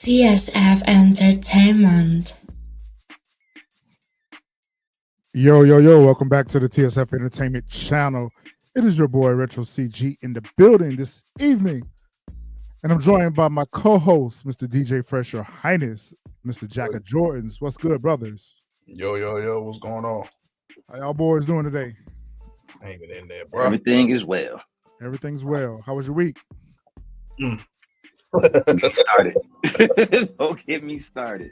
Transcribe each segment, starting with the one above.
TSF Entertainment. Yo, welcome back to the TSF Entertainment channel. It is your boy Retro CG in the building this evening. And I'm joined by my co-host, Mr. DJ Fresh, Your Highness, Mr. Jack of Jordans. What's good, brothers? Yo, what's going on? How y'all boys doing today? Hanging in there, bro. Everything is well. Everything's well. How was your week? Get me started. Don't get me started.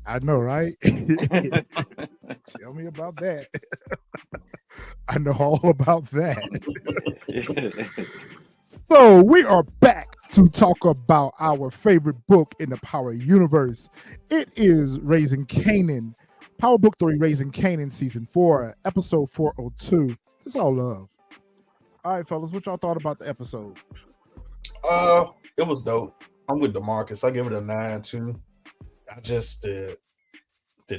I know, right? Tell me about that. I know all about that. So we are back to talk about our favorite book in the Power Universe. It is Raising Kanan, Power Book 3, Raising Kanan, Season 4, Episode 402. It's all love. All right, fellas, what y'all thought about the episode? It was dope. I'm with DeMarcus. I give it a 9 too. I just the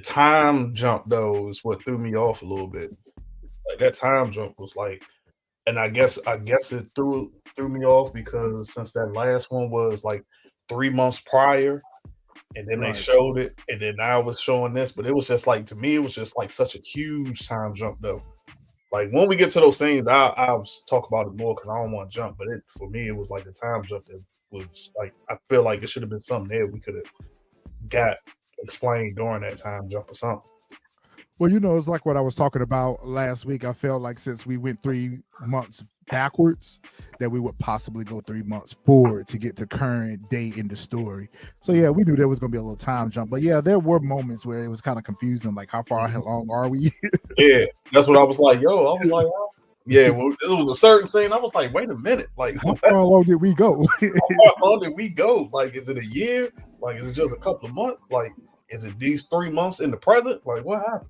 time jump though is what threw me off a little bit. Like that time jump was like, and I guess it threw me off because since that last one was like 3 months prior, and then they showed it, and then now it's showing this, but it was just like, to me, it was just like such a huge time jump though. Like when we get to those scenes, I'll talk about it more because I don't want to jump. But for me, it was like the time jump that was like, I feel like it should have been something there we could have got explained during that time jump or something. Well, you know, it's like what I was talking about last week. I felt like since we went 3 months backwards, that we would possibly go 3 months forward to get to current day in the story. So yeah, we knew there was going to be a little time jump, but yeah, there were moments where it was kind of confusing, like how far along are we? Yeah, that's what I was like. Well, yeah, well, this was a certain scene. I was like, wait a minute, like how far along did we go? How far did we go? Like, is it a year? Like, is it just a couple of months? Like, is it these 3 months in the present? Like, what happened?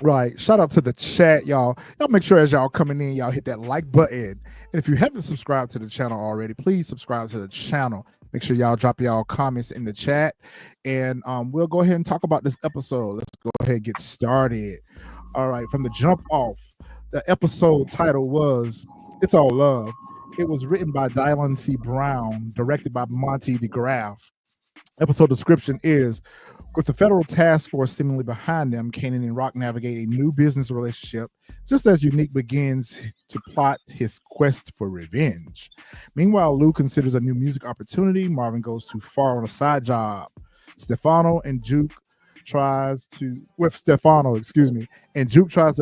Right. Shout out to the chat, y'all. Y'all make sure as y'all coming in, y'all hit that like button. And if you haven't subscribed to the channel already, please subscribe to the channel. Make sure y'all drop y'all comments in the chat. And we'll go ahead and talk about this episode. Let's go ahead and get started. All right. From the jump off, the episode title was It's All Love. It was written by Dylan C. Brown, directed by Monty DeGraff. Episode description is, with the federal task force seemingly behind them, Kanan and Raq navigate a new business relationship just as Unique begins to plot his quest for revenge. Meanwhile, Lou considers a new music opportunity. Marvin goes too far on a side job. Stefano and Juke tries to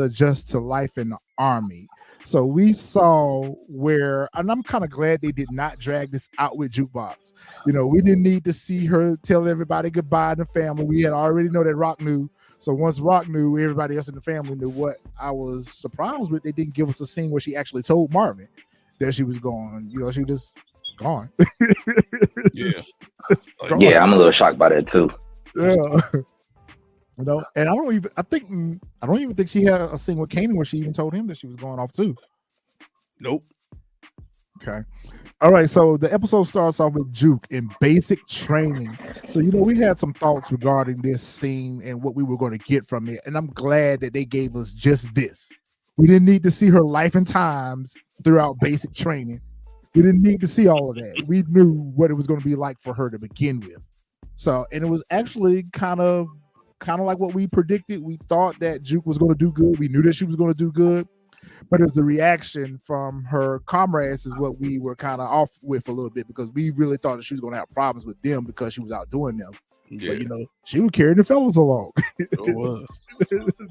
adjust to life in the army. So we saw where, and I'm kind of glad they did not drag this out with Jukebox. You know, we didn't need to see her tell everybody goodbye in the family. We had already know that Raq knew. So once Raq knew, everybody else in the family knew. What I was surprised with, they didn't give us a scene where she actually told Marvin that she was gone. You know, she was gone. Yeah, I'm a little shocked by that too. Yeah. You know, and I don't even think she had a scene with Kanan where she even told him that she was going off too. Nope. Okay. All right. So the episode starts off with Juke in basic training. So, you know, we had some thoughts regarding this scene and what we were going to get from it. And I'm glad that they gave us just this. We didn't need to see her life and times throughout basic training. We didn't need to see all of that. We knew what it was going to be like for her to begin with. So, and it was actually kind of like what we predicted. We thought that Juke was going to do good. We knew that she was going to do good, but as the reaction from her comrades is what we were kind of off with a little bit, because we really thought that she was going to have problems with them because she was outdoing them. Yeah. But you know, she was carrying the fellas along.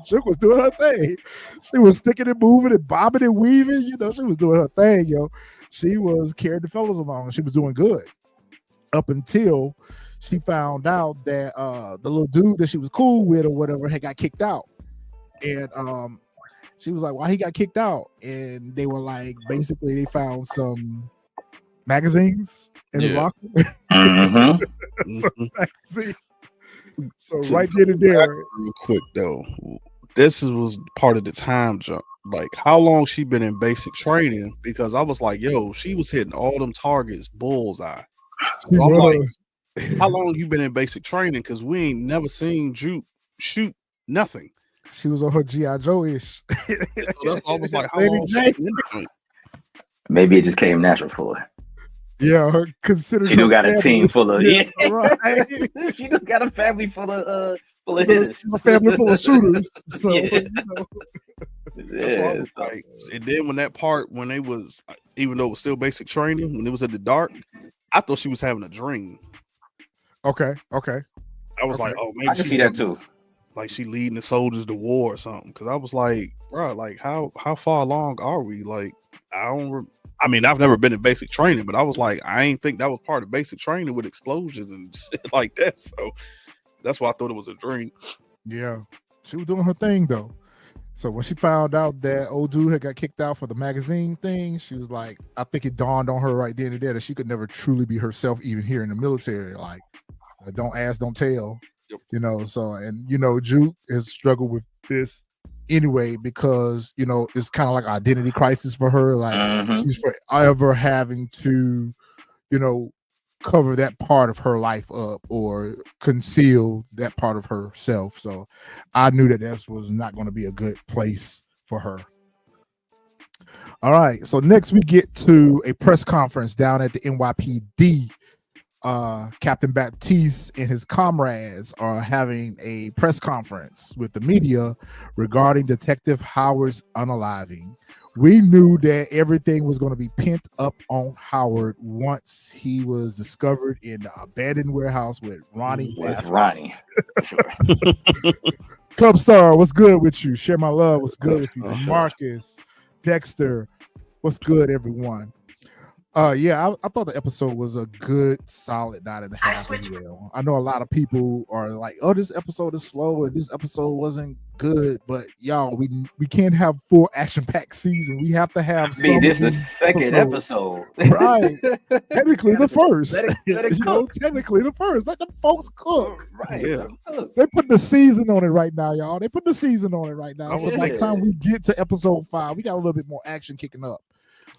Juke was doing her thing. She was sticking and moving and bobbing and weaving. You know, she was doing her thing, yo. She was carrying the fellas along, and she was doing good up until she found out that the little dude that she was cool with or whatever had got kicked out. And she was like, why he got kicked out? And they were like, basically they found some magazines in his locker. Some magazines. So right then and there. Real quick though, this was part of the time jump. Like how long she been in basic training? Because I was like, yo, she was hitting all them targets bullseye. So I'm like, how long you been in basic training? Because we ain't never seen Juke shoot nothing. She was on her G.I. Joe-ish. So that's almost like how long maybe it just came natural for her. Yeah, consider She do got a team full of right. She do got a family full of hitters. A family full of shooters. So Yeah. you know. That's why I was like, and then when that part when they was, even though it was still basic training, when it was in the dark, I thought she was having a dream. Okay. I was like, oh, maybe I can see that too. Like she leading the soldiers to war or something. Because I was like, bro, like how far along are we? Like I mean, I've never been in basic training, but I was like, I ain't think that was part of basic training with explosions and shit like that. So that's why I thought it was a dream. Yeah, she was doing her thing though. So when she found out that old dude had got kicked out for the magazine thing, she was like, I think it dawned on her right then and there that she could never truly be herself, even here in the military. Like, don't ask, don't tell. Yep. You know, so, and you know, Juke has struggled with this anyway because, you know, it's kind of like identity crisis for her. Like, she's forever having to, you know, cover that part of her life up or conceal that part of herself. So I knew that this was not going to be a good place for her. All right, so next we get to a press conference down at the NYPD. Captain Baptiste and his comrades are having a press conference with the media regarding Detective Howard's unaliving. We knew that everything was going to be pent up on Howard once he was discovered in the abandoned warehouse with Ronnie. With Ronnie. Club Star, what's good with you? Share my love, what's good with you? Marcus, Dexter, what's good, everyone? Yeah, I thought the episode was a good, solid 9.5 as well. I know a lot of people are like, "Oh, this episode is slow and this episode wasn't good," but y'all, we can't have full action-packed season. We have to have. This is the second episode, right? Technically, the first. Let it you know, technically the first. Let the folks cook. Right? Yeah. They put the season on it right now, y'all. They put the season on it right now. So by the Yeah. time we get to episode 5, we got a little bit more action kicking up.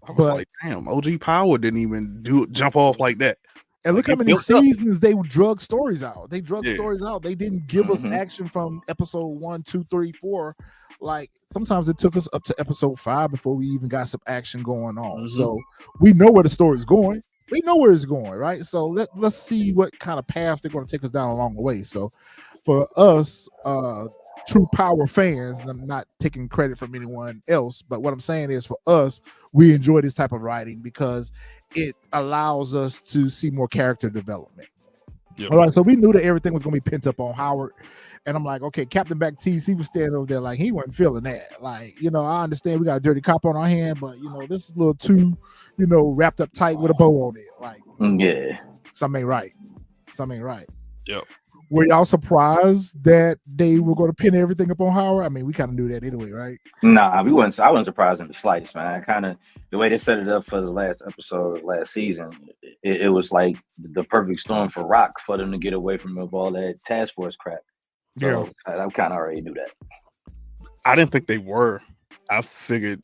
I was like, damn, OG Power didn't even jump off like that. And look Like, how many seasons they drug stories out. They drug Yeah. stories out. They didn't give us action from episode 1, 2, 3, 4. Like sometimes it took us up to episode 5 before we even got some action going on. So we know where the story's going. We know where it's going, right? So let's see what kind of paths they're going to take us down along the way. So for us, true Power fans, and I'm not taking credit from anyone else, but what I'm saying is for us, we enjoy this type of writing because it allows us to see more character development. Yep. All right, so we knew that everything was going to be pent up on Howard, and I'm like, okay, Captain Baptiste, he was standing over there like he wasn't feeling that. Like, you know, I understand we got a dirty cop on our hand, but you know, this is a little too, you know, wrapped up tight with a bow on it. Like, yeah, something ain't right. Something ain't right. Yep. Were y'all surprised that they were going to pin everything up on Howard? I mean, we kind of knew that anyway, right? Nah, I wasn't surprised in the slightest, man. Kind of the way they set it up for the last episode of last season, it was like the perfect storm for Raq for them to get away from all that task force crap. So I kind of already knew that. I didn't think they were. I figured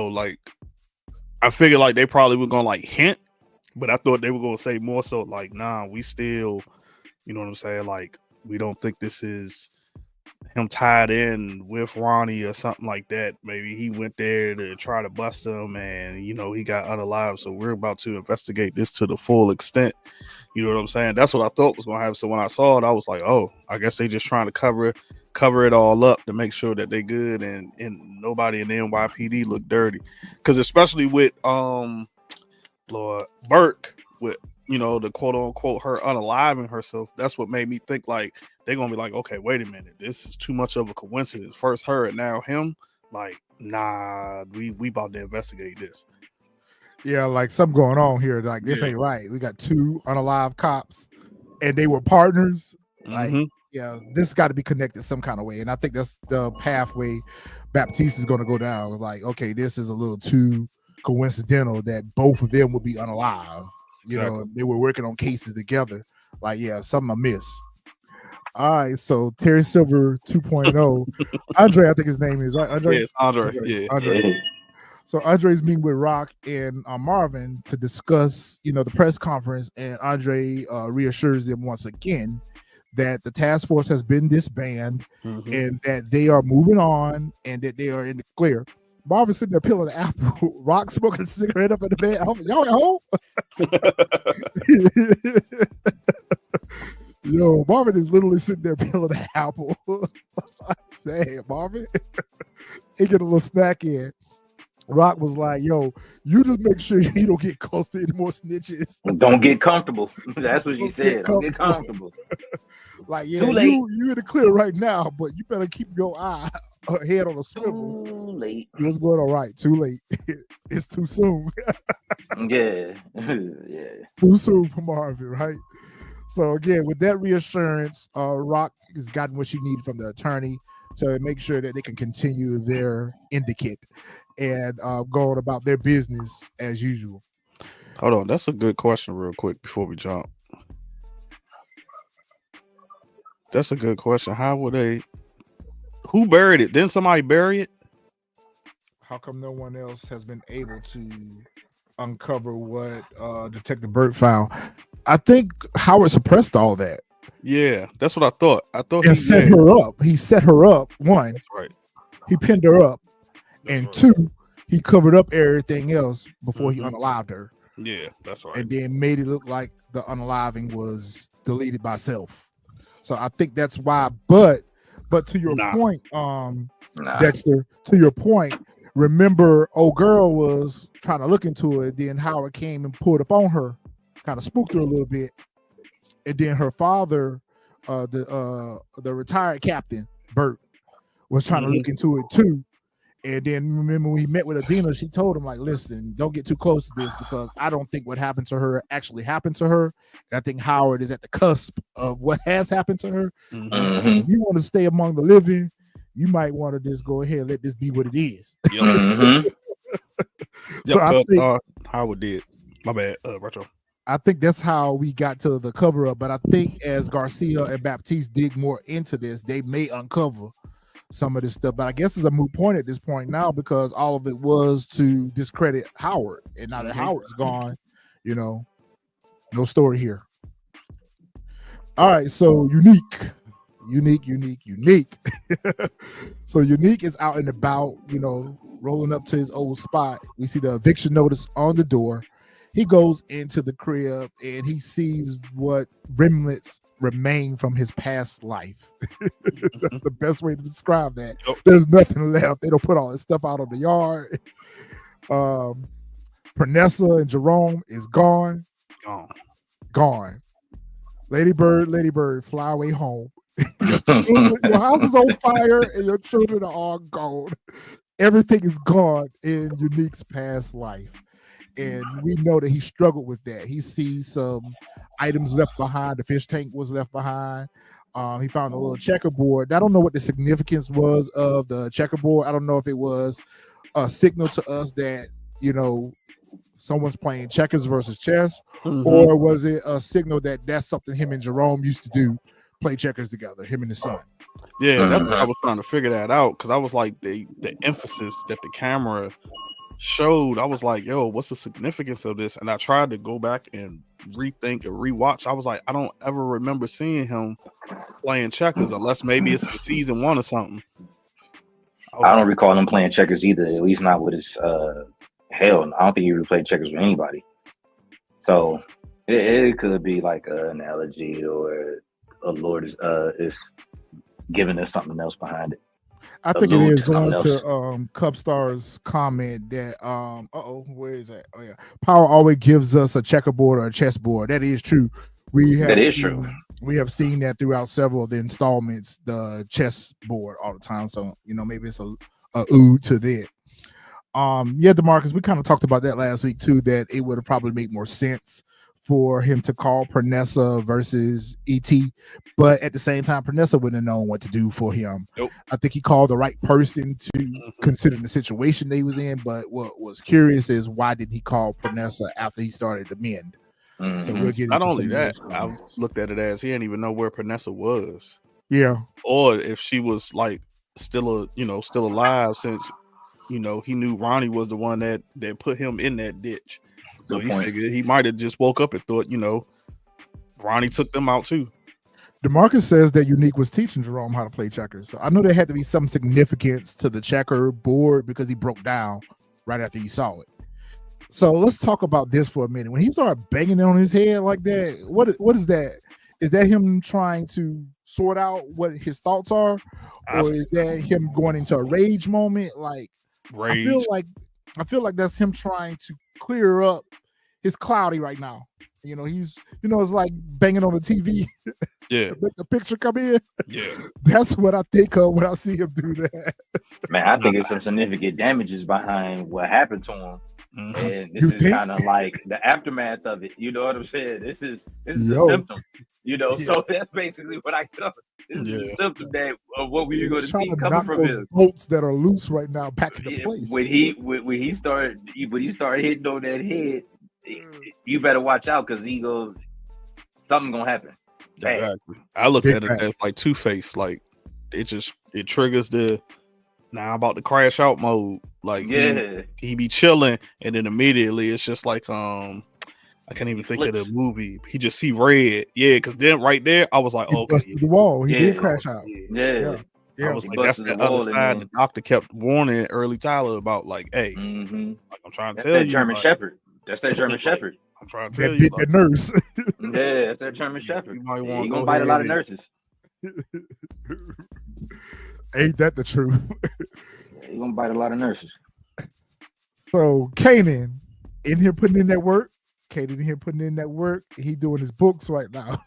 like they probably were gonna like hint, but I thought they were gonna say more so like, nah, we still. You know what I'm saying? Like, we don't think this is him tied in with Ronnie or something like that. Maybe he went there to try to bust him and, you know, he got unalive. So we're about to investigate this to the full extent. You know what I'm saying? That's what I thought was going to happen. So when I saw it, I was like, oh, I guess they just trying to cover it all up to make sure that they good and nobody in the NYPD look dirty. Because especially with Lord Burke, with, you know, the quote unquote her unaliving herself, that's what made me think like they're gonna be like, okay, wait a minute, this is too much of a coincidence. First her and now him. Like, nah, we about to investigate this. Yeah, like something going on here. Like this ain't right. We got 2 unalive cops, and they were partners. Like, yeah, this got to be connected some kind of way. And I think that's the pathway Baptiste is going to go down. Like, okay, this is a little too coincidental that both of them would be unalive. You know, they were working on cases together. Like, yeah, something amiss. All right, so Terry Silver 2.0. Andre, I think his name is, right? Andre? Yes, Andre. Yeah. Andre. So Andre's meeting with Raq and Marvin to discuss, you know, the press conference, and Andre reassures them once again that the task force has been disbanded and that they are moving on and that they are in the clear. Marvin sitting there peeling an apple. Raq smoking a cigarette up in the bed. Y'all at home? Yo, Marvin is literally sitting there peeling an apple. Damn, Marvin. He get a little snack in. Raq was like, yo, you just make sure you don't get close to any more snitches. Don't get comfortable. That's what you said. Don't get comfortable. Like, yeah, Too late. you in the clear right now, but you better keep your head on a swivel. Too late. What's going on? Right, too late. It's too soon. Yeah. Yeah. Too soon for Marvin, right? So again, with that reassurance, Raq has gotten what she needed from the attorney to make sure that they can continue their indicate and go on about their business as usual. Hold on, that's a good question real quick before we jump. That's a good question. How would who buried it? Didn't somebody bury it? How come no one else has been able to uncover what Detective Burt found? I think Howard suppressed all that. Yeah, that's what I thought. I thought And set her up. He set her up. One, That's right. he pinned her up. That's And right. two, he covered up everything else before he unalived her. Yeah, that's right. And then made it look like the unaliving was deleted by self. So I think that's why. But to your point, Dexter, to your point, remember old girl was trying to look into it. Then Howard came and pulled up on her, kind of spooked her a little bit. And then her father, the retired captain, Burt, was trying to look into it too. And then remember when he met with Adina, she told him, like, listen, don't get too close to this because I don't think what happened to her actually happened to her. And I think Howard is at the cusp of what has happened to her. If you want to stay among the living, you might want to just go ahead and let this be what it is. So I think Howard did. My bad, Retro. I think that's how we got to the cover up. But I think as Garcia and Baptiste dig more into this, they may uncover some of this stuff. But I guess it's a moot point at this point now because all of it was to discredit Howard. And now that Howard's gone, no story here. All right, so unique. So Unique is out and about, rolling up to his old spot. We see the eviction notice on the door. He goes into the crib and he sees what remnants remain from his past life. That's the best way to describe that. There's nothing left. They don't put all this stuff out on the yard. Pernessa and Jerome is gone. Lady Bird, fly away home. Your house is on fire and your children are all gone. Everything is gone in Unique's past life. And we know that he struggled with that. He sees some items left behind. The fish tank was left behind. He found a little checkerboard. I don't know what the significance was of the checkerboard. I don't know if it was a signal to us that, someone's playing checkers versus chess, or was it a signal that that's something him and Jerome used to do, play checkers together, him and his son. Yeah, that's what I was trying to figure that out because I was like the emphasis that the camera showed. I was like, yo, what's the significance of this? And I tried to go back and rethink and rewatch. I was like, I don't ever remember seeing him playing checkers unless maybe it's season 1 or something. I don't recall him playing checkers either, at least not with his hell. I don't think he really played checkers with anybody. So it could be like an analogy or a Lord is giving us something else behind it. I think it is going to Cubstar's comment that where is that? Oh yeah, Power always gives us a checkerboard or a chessboard. That is true. That is true. We have seen that throughout several of the installments, the chessboard all the time. So maybe it's a ode to that. DeMarcus, we kind of talked about that last week too. That it would have probably made more sense for him to call Pernessa versus E.T. But at the same time, Pernessa wouldn't have known what to do for him. Nope. I think he called the right person to consider the situation that he was in. But what was curious is why didn't he call Pernessa after he started to mend? So we'll get Not into only that, I comments. looked at it as he didn't even know where Pernessa was. Yeah. Or if she was like still alive since he knew Ronnie was the one that put him in that ditch. So he figured he might have just woke up and thought, Ronnie took them out too. DeMarcus says that Unique was teaching Jerome how to play checkers. So I know there had to be some significance to the checker board because he broke down right after he saw it. So let's talk about this for a minute. When he started banging it on his head like that, what is that? Is that him trying to sort out what his thoughts are, or is that him going into a rage moment? Like Rage. I feel like that's him trying to clear up his cloudy right now. You know, it's like banging on the TV. Yeah. Make the picture come in. Yeah. That's what I think of when I see him do that. Man, I think it's some significant damages behind what happened to him. Mm-hmm. And this is kind of like the aftermath of it. You know what I'm saying? This is a symptom. You know, so that's basically what I thought. This is a symptom of what we're going to see coming from him. Bolts that are loose right now back into place. When he started hitting on that head, you better watch out because something gonna happen. Exactly. I look at it as like Two-Face. Like it triggers the now I'm about to crash out mode. Like he be chilling and then immediately it's just like I can't even think of the movie. He just see red. Yeah, because then right there I was like, he busted the wall. He did crash out. Yeah. I was like, that's the other side. The doctor kept warning Early Tyler about like, hey, like I'm trying to tell you, German Shepherd. That's that German Shepherd. I'm trying to tell you, the nurse. Yeah, that's that German Shepherd. You might want to gonna bite a lot of nurses. Ain't that the truth? He gonna bite a lot of nurses. So Kanan in here putting in that work. He doing his books right now.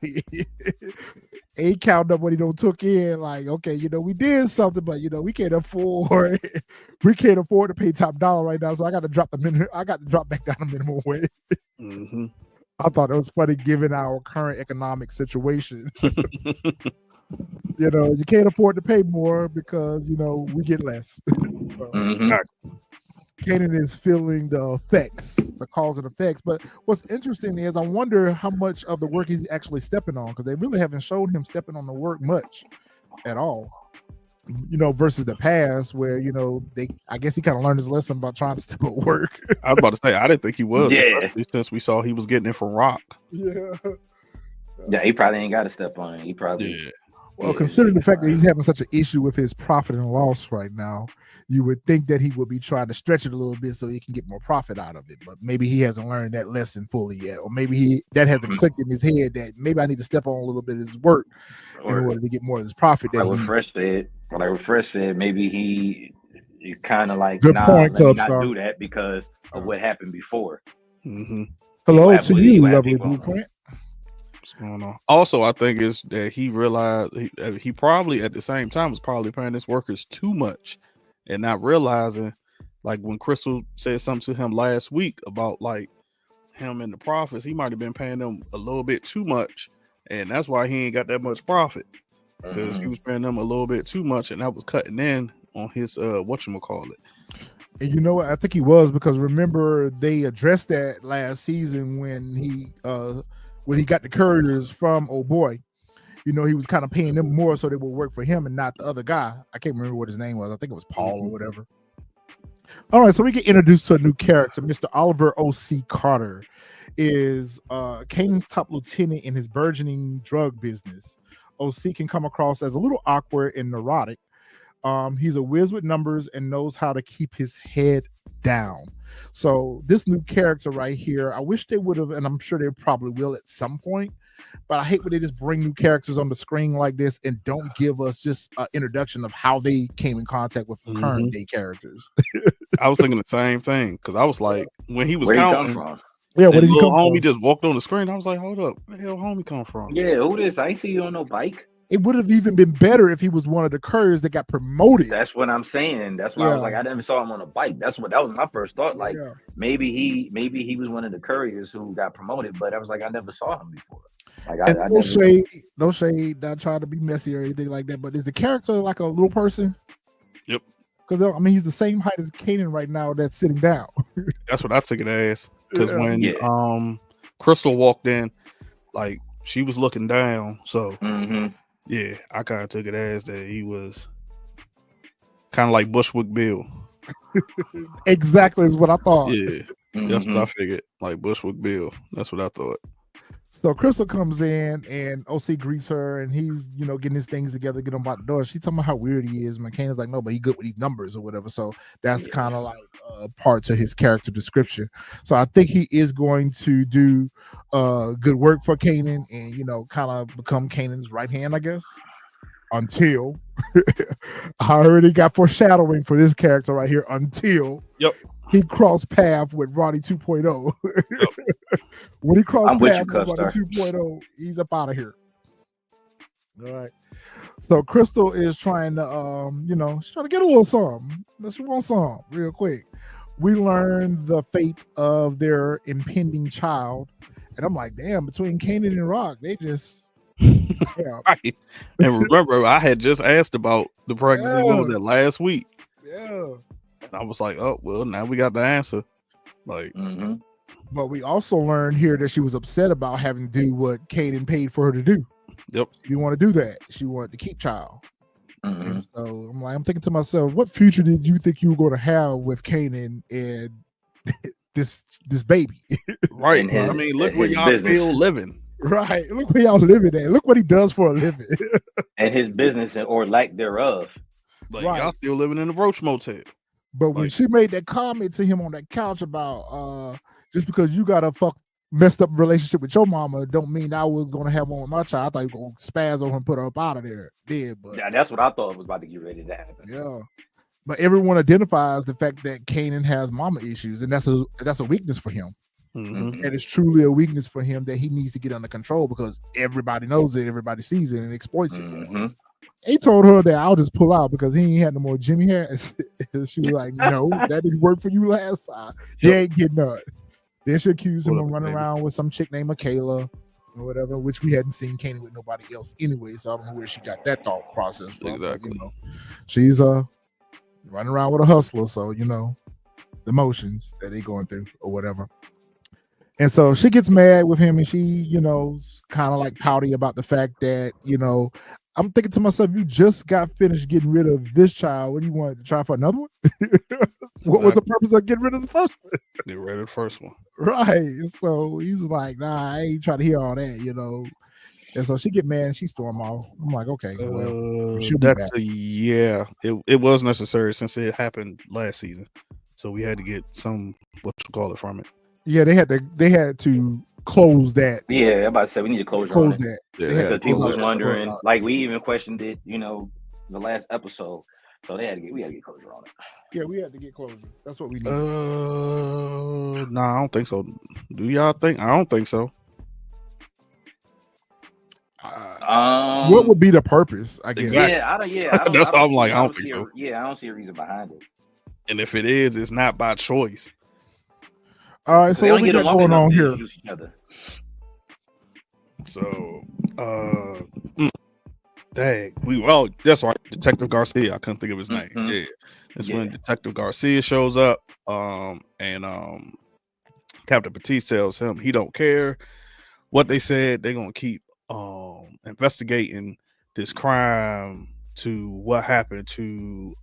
He counting up what he don't took in. Like, okay, we did something, but we can't afford. We can't afford to pay top dollar right now. So I got to drop back down the minimum wage. Mm-hmm. I thought it was funny given our current economic situation. You can't afford to pay more because we get less. Kanan is feeling the effects, the cause and effects. But what's interesting is I wonder how much of the work he's actually stepping on, because they really haven't shown him stepping on the work much at all. Versus the past where, I guess he kind of learned his lesson about trying to step on work. I was about to say, I didn't think he was. Yeah. Since we saw he was getting it from Raq. Yeah, he probably ain't got to step on it. He probably. Yeah. Well, considering the fact that he's having such an issue with his profit and loss right now, you would think that he would be trying to stretch it a little bit so he can get more profit out of it. But maybe he hasn't learned that lesson fully yet, or maybe that hasn't clicked in his head that maybe I need to step on a little bit of his work in order to get more of his profit. Like Refresh said, maybe he kind of like good point, let me not do that because of what happened before. Mm-hmm. Hello to you, lovely Blueprint. What's going on? Also, I think is that he realized he probably at the same time was probably paying his workers too much and not realizing, like when Crystal said something to him last week about like him and the profits, he might have been paying them a little bit too much, and that's why he ain't got that much profit because he was paying them a little bit too much, and that was cutting in on his whatchamacallit. And you know what? I think he was, because remember they addressed that last season when he got the couriers from Oh Boy. He was kind of paying them more so they would work for him and not the other guy. I can't remember what his name was. I think it was Paul or whatever. All right, so we get introduced to a new character. Mr. Oliver O.C. Carter is Kanan's top lieutenant in his burgeoning drug business. O.C. can come across as a little awkward and neurotic. He's a whiz with numbers and knows how to keep his head down. So this new character right here, I wish they would have, and I'm sure they probably will at some point, but I hate when they just bring new characters on the screen like this and don't give us just an introduction of how they came in contact with current day characters. I was thinking the same thing because I was like, when he was counting, from? Yeah, where did he come from? Homie just walked on the screen. I was like, hold up, where the hell homie come from? Yeah, who this? I ain't see you on no bike. It would have even been better if he was one of the couriers that got promoted. That's what I'm saying. That's why I was like, I never saw him on a bike. That was my first thought. Like maybe he was one of the couriers who got promoted, but I was like, I never saw him before. Like no shade, not trying to be messy or anything like that. But is the character like a little person? Yep. Because he's the same height as Kanan right now that's sitting down. That's what I took it as. Because when Crystal walked in, like she was looking down, so. Yeah, I kind of took it as that he was kind of like Bushwick Bill. Exactly is what I thought. Yeah, that's what I figured. Like Bushwick Bill. That's what I thought. So Crystal comes in and OC greets her, and he's getting his things together, get him out the door. She talking about how weird he is. McCain's like, no, but he good with these numbers or whatever. So that's kind of like part to his character description. So I think he is going to do good work for Kanan, and kind of become Kanan's right hand, I guess. Until I already got foreshadowing for this character right here. Until he crossed path with Ronnie 2.0. When he crossed path with Ronnie 2.0, he's up out of here. All right. So Crystal is trying to, she's trying to get a little something. She wants some real quick. We learned the fate of their impending child, and I'm like, damn. Between Kanan and Raq, they just. Yeah. Right. And remember, I had just asked about the pregnancy. What was that, last week? Yeah. And I was like, oh, well, now we got the answer. Like, but we also learned here that she was upset about having to do what Kanan paid for her to do. Yep. She didn't want to do that. She wanted to keep child. And so I'm thinking to myself, what future did you think you were going to have with Kanan and this baby? Right. I mean, look where y'all still living. Right. Look where y'all living at. Look what he does for a living. And his business or lack thereof. Like, y'all still living in the Roach Motel. But when she made that comment to him on that couch about just because you got a messed up relationship with your mama don't mean I was gonna have one with my child. I thought you were gonna spaz on her and put her up out of there. But yeah, that's what I thought was about to get ready to happen. Yeah. But everyone identifies the fact that Kanan has mama issues, and that's a weakness for him. And it's truly a weakness for him that he needs to get under control because everybody knows it, everybody sees it and exploits it. He told her that I'll just pull out because he ain't had no more Jimmy hats. She was like, no, that didn't work for you last time. He ain't getting none. Then she accused him of running around with some chick named Michaela or whatever, which we hadn't seen Kanan with nobody else anyway. So I don't know where she got that thought process from. Exactly. But, she's running around with a hustler, so the emotions that they going through or whatever. And so she gets mad with him, and she, kind of like pouty about the fact that, I'm thinking to myself, you just got finished getting rid of this child. What do you want to try for another one? What was the purpose of getting rid of the first one? Get rid of the first one. Right. So he's like, nah, I ain't trying to hear all that, And so she get mad and she storm off. I'm like, okay, well, it was necessary since it happened last season. So we had to get some from it. Yeah, they had to close that. Yeah, I'm about to say we need to close that. Because people was wondering, like we even questioned it, the last episode. So we had to get closure on it. Yeah, we had to get closure. That's what we need. No, I don't think so. Do y'all think? I don't think so. What would be the purpose? I guess. Exactly. I don't. That's why I'm like, I don't think so. Yeah, I don't see a reason behind it. And if it is, it's not by choice. All right, so what we got going on here? So, that's right, Detective Garcia. I couldn't think of his name. Yeah, that's when Detective Garcia shows up. And Captain Batiste tells him he don't care what they said. They're gonna keep investigating this crime to what happened to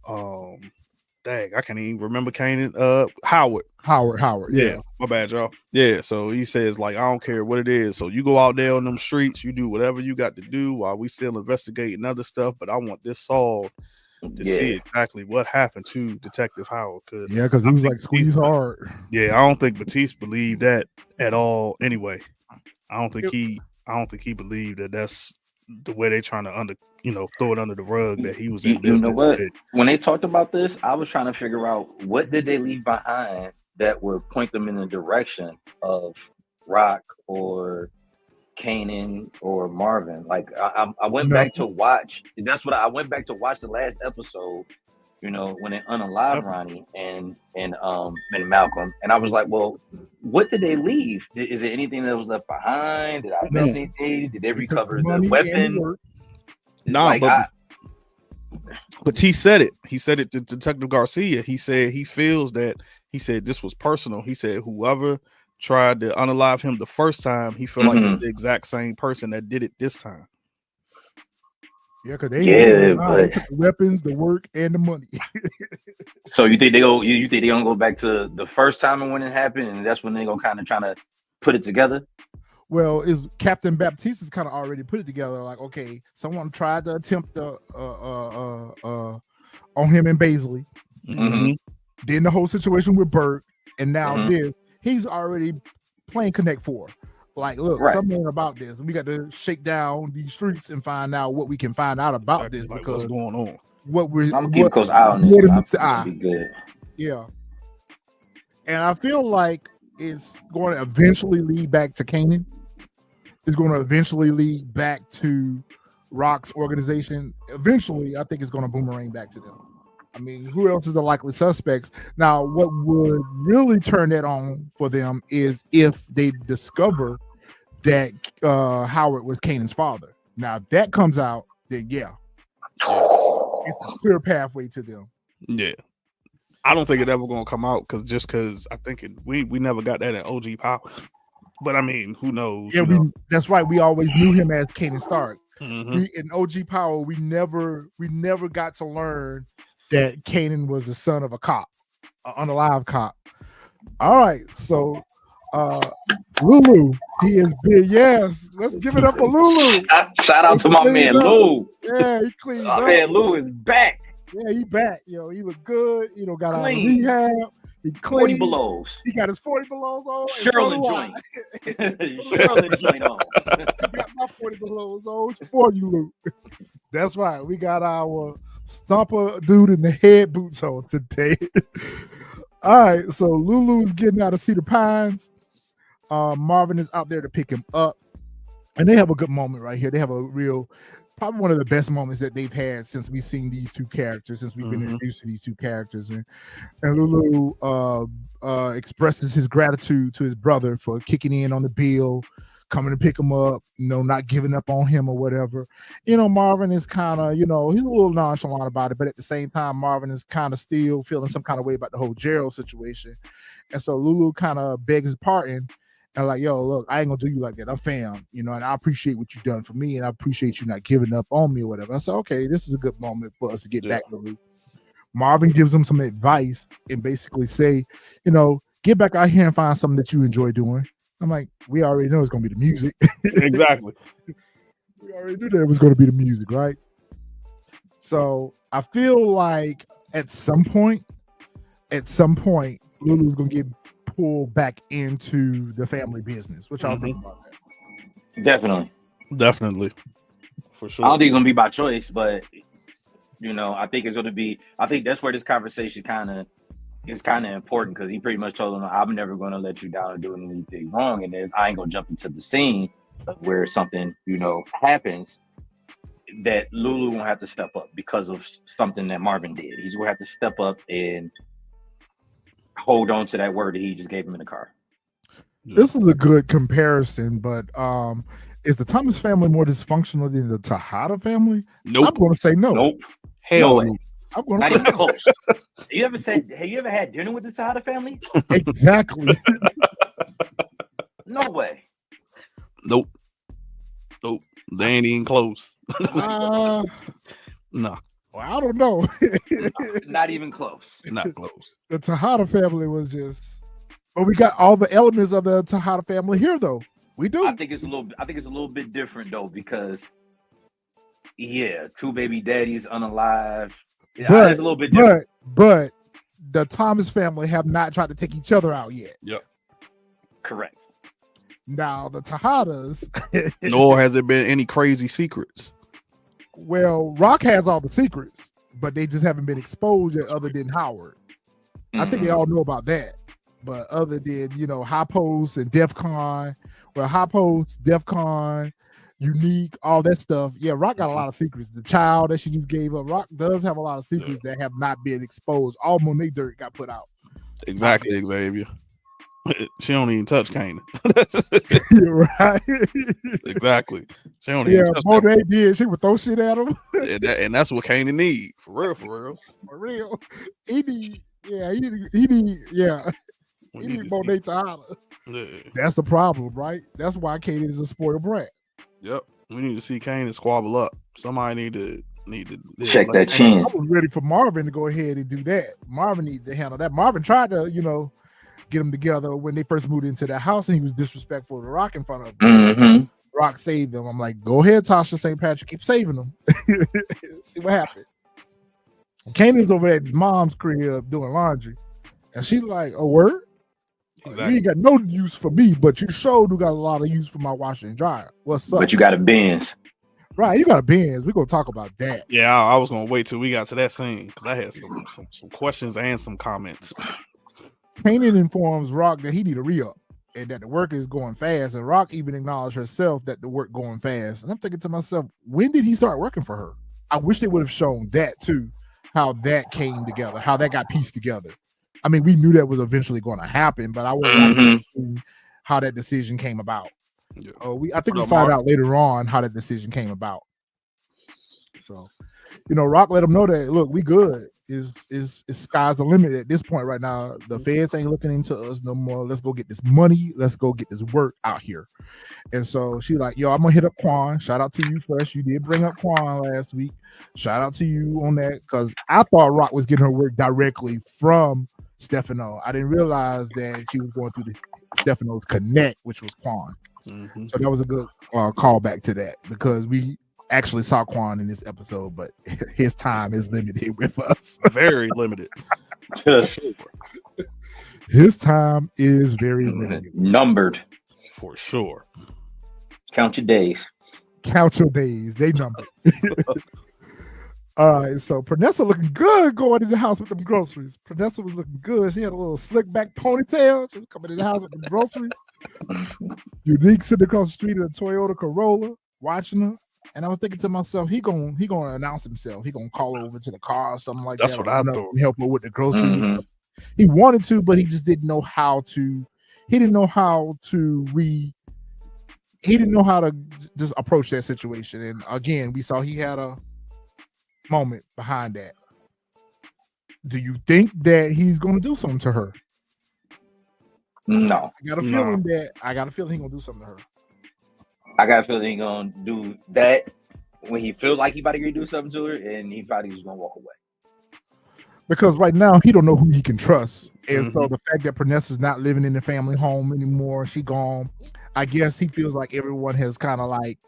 I can't even remember Kanan. Howard. Yeah. My bad, y'all. Yeah. So he says, like, I don't care what it is. So you go out there on them streets, you do whatever you got to do while we still investigating other stuff. But I want this solved to see exactly what happened to Detective Howard. Because he was like squeezed hard. Yeah, I don't think Batiste believed that at all. Anyway, I don't think he believed that that's the way they trying to throw it under the rug that he was in business. You know what? When they talked about this, I was trying to figure out what did they leave behind that would point them in the direction of Raq or Kanan or Marvin. Like I went back to watch. That's what I went back to watch the last episode. When they unalived Ronnie and Malcolm, and I was like, well, what did they leave? Is there anything that was left behind? Did I miss anything? Did they recover the weapon? No, but he said it. He said it to Detective Garcia. He said he feels that. He said this was personal. He said whoever tried to unalive him the first time, he felt like it's the exact same person that did it this time. Yeah, because they took the weapons, the work, and the money. So you think they're gonna go back to the first time when it happened, and that's when they're gonna kind of trying to put it together? Well, is Captain Baptista's kind of already put it together. Like, okay, someone tried to attempt on him and Baisley. Mm-hmm. Then the whole situation with Bert, and now Mhm. this. He's already playing Connect 4. Like, look, Right. something about this. We got to shake down these streets and find out what we can find out about this, Like, because what's going on? what we're I'm gonna keep a close eye on what this. meets the Gonna eye. be good. Yeah. And I feel like it's going to eventually lead back to Kanan. It's going to eventually lead back to Raq's organization. Eventually, I think it's going to boomerang back to them. I mean, who else is the likely suspects? Now, what would really turn that on for them is if they discover that Howard was Kanan's father. Now, if that comes out, then yeah, it's a clear pathway to them. Yeah. I don't think it ever gonna come out because I think we never got that in OG Power. But I mean, who knows? Yeah, that's right. We always knew him as Kanan Stark. Mhm. In OG Power, we never got to learn that Kanan was the son of a cop, an unalive cop. All right, so Lulu, he is big. Yes, let's give it up for Lulu. Shout out to my man Lou. Yeah, he cleaned My up. man Lou is back. Yeah, he back. Yo, he look good. Got out of Clean. rehab. He 40 clean. belows. He got his 40 belows on. and Shirley so do I. joint. Shirley joint on. He got my 40 belows on for you, Luke. That's right. We got our stomper dude in the head boots on today. All right, so Lulu's getting out of Cedar Pines. Marvin is out there to pick him up, and they have a good moment right here. They have probably one of the best moments that they've had since we've seen these two characters, since we've been introduced to these two characters. And Lulu expresses his gratitude to his brother for kicking in on the bill, coming to pick him up, not giving up on him or whatever. Marvin is kind of, he's a little nonchalant about it, but at the same time, Marvin is kind of still feeling some kind of way about the whole Gerald situation. And so Lulu kind of begs his pardon and like, yo, look, I ain't gonna do you like that. I'm fam, and I appreciate what you've done for me, and I appreciate you not giving up on me or whatever. I said, okay, this is a good moment for us to get back to Lulu. Marvin gives him some advice and basically say, get back out here and find something that you enjoy doing. I'm like, we already know it's gonna be the music. Exactly. We already knew that it was gonna be the music, right? So I feel like at some point, Lulu's gonna get pulled back into the family business, which I'll think about that. Definitely. For sure. I don't think it's gonna be by choice, but I think it's gonna be. I think that's where this conversation is kind of important, because he pretty much told him, I'm never gonna let you down or doing anything wrong, and then I ain't gonna jump into the scene where something happens that Lulu won't have to step up because of something that Marvin did. He's gonna have to step up and hold on to that word that he just gave him in the car. This is a good comparison, but is the Thomas family more dysfunctional than the Tejada family? Nope. I'm going to say no. Nope. Hell no. no. I'm going to Not say even no. close. Have you ever had dinner with the Tejada family? Exactly. No way. Nope. They ain't even close. Nah. Nah. Well, I don't know. Not even close. Not close. The Tejada family was just, but we got all the elements of the Tejada family here, though. We do. I think it's a little bit different though, because two baby daddies unalive. But it's a little bit different. But the Thomas family have not tried to take each other out yet. Yep. Correct. Now the Tejadas, nor has there been any crazy secrets. Well, Raq has all the secrets, but they just haven't been exposed yet, other than Howard. I think they all know about that. But other than, High Post and DEF CON, High Post, DEF CON, Unique, all that stuff. Yeah, Raq got a lot of secrets. The child that she just gave up, Raq does have a lot of secrets that have not been exposed. All Monet dirt got put out. Exactly, Xavier. She don't even touch Kanan. Right. Exactly. She don't even touch Monet did. She would throw shit at him. and that's what Kanan need. For real. He need Monet Tejada. Yeah. That's the problem, right? That's why Kanan is a spoiled brat. Yep. We need to see Kanan squabble up. Somebody need to check that chin. I was ready for Marvin to go ahead and do that. Marvin needed to handle that. Marvin tried to, get them together when they first moved into that house, and he was disrespectful to Raq in front of him. Mm-hmm. Raq saved them. I'm like, go ahead, Tasha St. Patrick, keep saving them. See what happened. Kanan's over at his mom's crib doing laundry, and she's like, "A word? Exactly. You ain't got no use for me, but you sure do got a lot of use for my washer and dryer. What's up? But you got a Benz. Right, you got a Benz. We're gonna talk about that. Yeah, I was gonna wait till we got to that scene because I had some questions and some comments. Kanan informs Raq that he need a re-up and that the work is going fast, and Raq even acknowledged herself that the work going fast. And I'm thinking to myself, when did he start working for her? I wish they would have shown that too, how that came together, how that got pieced together. I mean, we knew that was eventually going to happen, but I would like to see how that decision came about. Yeah. I think we'll find out later on how that decision came about. So, Raq let them know that, look, we good. Is sky's the limit at this point right now. The feds ain't looking into us no more. Let's go get this money. Let's go get this work out here. And so she's like, yo, I'm gonna hit up Quan. Shout out to you, Fresh. You did bring up Quan last week. Shout out to you on that, because I thought Raq was getting her work directly from Stefano. I didn't realize that she was going through the Stefano's connect, which was Quan. Mm-hmm. So that was a good callback to that, because we actually saw Quan in this episode, but his time is limited with us. Very limited. His time is very limited. Numbered. For sure. Count your days. Count your days. They numbered. All right, so Pranessa looking good going in the house with them groceries. Pranessa was looking good. She had a little slick back ponytail. She was coming in the house with the groceries. Unique sitting across the street in a Toyota Corolla, watching her. And I was thinking to myself, he gonna announce himself. He gonna call over to the car or something like That's that. That's what I thought. Help her with the groceries. He wanted to, but he just didn't know how to. He didn't know how to just approach that situation. And again, we saw he had a moment behind that. Do you think that he's gonna do something to her? No. I got a feeling he's gonna do something to her. I got a feeling he's gonna do that when he feels like he about to do something to her, and he probably just gonna walk away. Because right now he don't know who he can trust, and so the fact that Pranessa's not living in the family home anymore, she gone. I guess he feels like everyone has kind of like,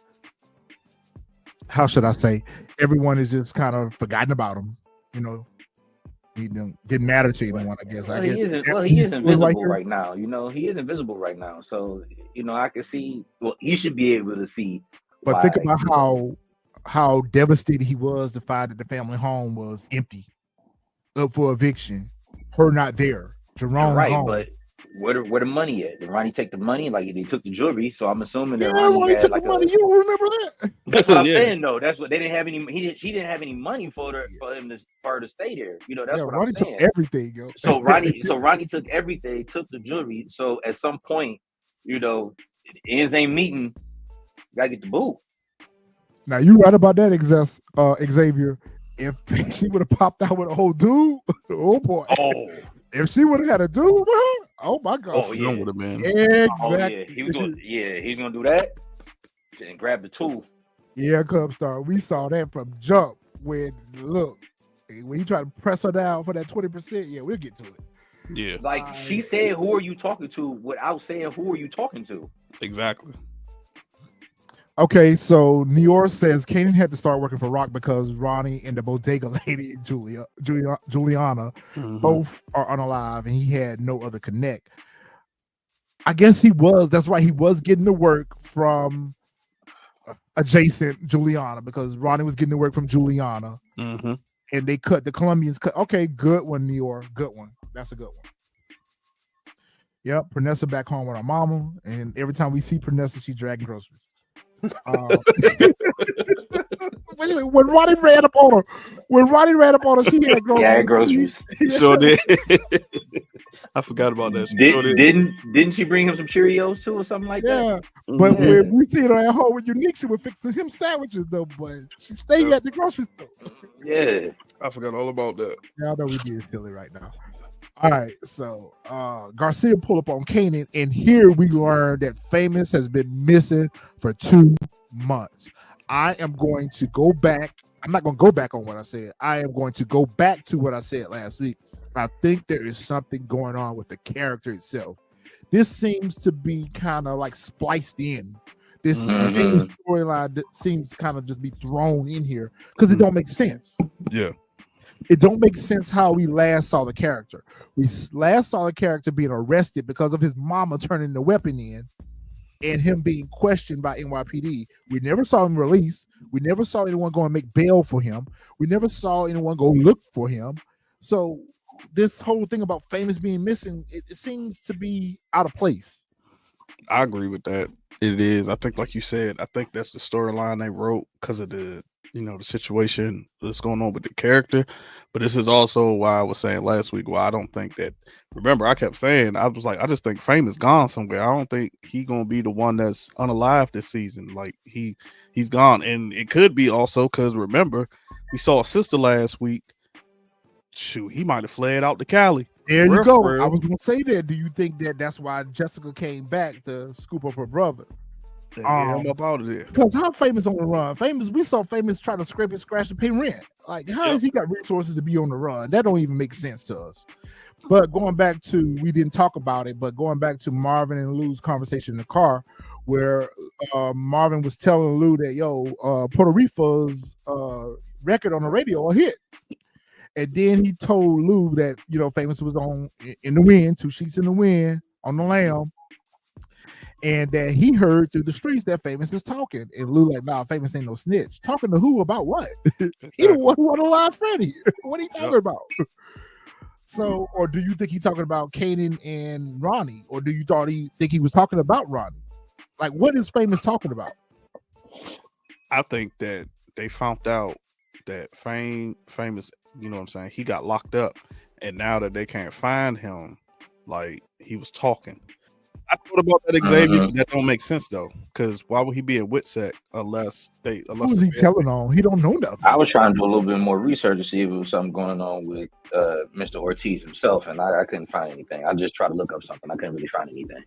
how should I say? Everyone is just kind of forgotten about him. He didn't matter to anyone. I guess. He is invisible right now. He is invisible right now. So I can see. Well, he should be able to see. But think about how devastated he was to find that the family home was empty, up for eviction. Her not there. Jerome right, home. But where the money at? Did Ronnie take the money? Like they took the jewelry, so I'm assuming that Ronnie had took the money. You don't remember that? That's what I'm saying, though. That's what they didn't have any. She didn't have any money for her to stay there. That's what Ronnie I'm saying. took everything, yo. So Ronnie took everything, took the jewelry. So at some point, ends ain't meeting. Gotta get the boot. Now you right about that, Xavier. If she would have popped out with a whole dude, oh boy. Oh. If she would have had a dude with her, oh my God. Oh, yeah. Would have been. Exactly. Oh, yeah. He's gonna do that and grab the tool. Yeah, Cub Star. We saw that from jump when he tried to press her down for that 20%. Yeah, we'll get to it. Yeah. Like she said, who are you talking to without saying who are you talking to? Exactly. Okay, so New York says Kanan had to start working for Raq because Ronnie and the bodega lady, Juliana, both are unalive, and he had no other connect. I guess he was. That's why he was getting the work from adjacent Juliana, because Ronnie was getting the work from Juliana, and they cut the Colombians. Okay, good one, New York. Good one. That's a good one. Yep, Pranessa back home with her mama, and every time we see Pranessa, she's dragging groceries. When Ronnie ran up on her, she had groceries. Yeah, groceries. Sure did. I forgot about that. Didn't she bring him some Cheerios too, or something like that? Yeah, but when we see her at home with Unique, she was fixing him sandwiches though. But she stayed at the grocery store. Yeah, I forgot all about that. Yeah, I know we did silly right now. All right, so Garcia pulled up on Kanan, and here we learn that Famous has been missing for 2 months. I am going to go back. I'm not going to go back on what I said. I am going to go back to what I said last week. I think there is something going on with the character itself. This seems to be kind of like spliced in. This storyline that seems to kind of just be thrown in here because it don't make sense. Yeah. It don't make sense how we last saw the character. We last saw the character being arrested because of his mama turning the weapon in and him being questioned by NYPD. We never saw him released. We never saw anyone go and make bail for him. We never saw anyone go look for him. So this whole thing about Famous being missing, it seems to be out of place. I agree with that. It is. I think, like you said, I think that's the storyline they wrote because of the situation that's going on with the character. But this is also why I was saying last week why I don't think that. Remember, I kept saying I was like, I just think Famous gone somewhere. I don't think he's gonna be the one that's unalive this season. Like he's gone, and it could be also because remember we saw a sister last week. Shoot, he might have fled out to Cali. There you go. I was gonna say that. Do you think that that's why Jessica came back to scoop up her brother? Get him up out of there. Because how Famous on the run? We saw Famous try to scrape and scratch to pay rent. Like, how has he got resources to be on the run? That don't even make sense to us. But going back to, we didn't talk about it, but going back to Marvin and Lou's conversation in the car, where Marvin was telling Lou that, Puerto Rico's record on the radio a hit. And then he told Lou that, Famous was on in the wind, 2 sheets in the wind, on the lamb. And that he heard through the streets that Famous is talking. And Lou like, nah, Famous ain't no snitch. Talking to who about what? He the one who want to lie Freddie. What are you talking about? So, or do you think he's talking about Kanan and Ronnie? Or do you think he was talking about Ronnie? Like, what is Famous talking about? I think that they found out that Famous, you know what I'm saying, he got locked up. And now that they can't find him, like, he was talking. I thought about that, Xavier, but that don't make sense though. Because why would he be in Witsec unless who is he telling on? He don't know nothing. I was trying to do a little bit more research to see if it was something going on with Mr. Ortiz himself, and I couldn't find anything. I just tried to look up something. I couldn't really find anything.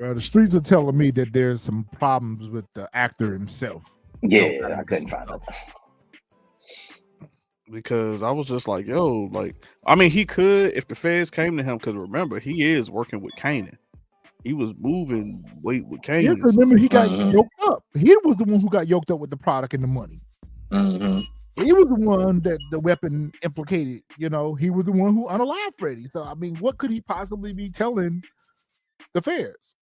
Well, the streets are telling me that there's some problems with the actor himself. Yeah, I couldn't find nothing. Because I was just like, he could if the feds came to him. Because remember, he is working with Kanan. He was moving weight with Kanan. Yes, remember he got yoked up. He was the one who got yoked up with the product and the money. He was the one that the weapon implicated. He was the one who unalived Freddie. So, I mean, what could he possibly be telling the feds?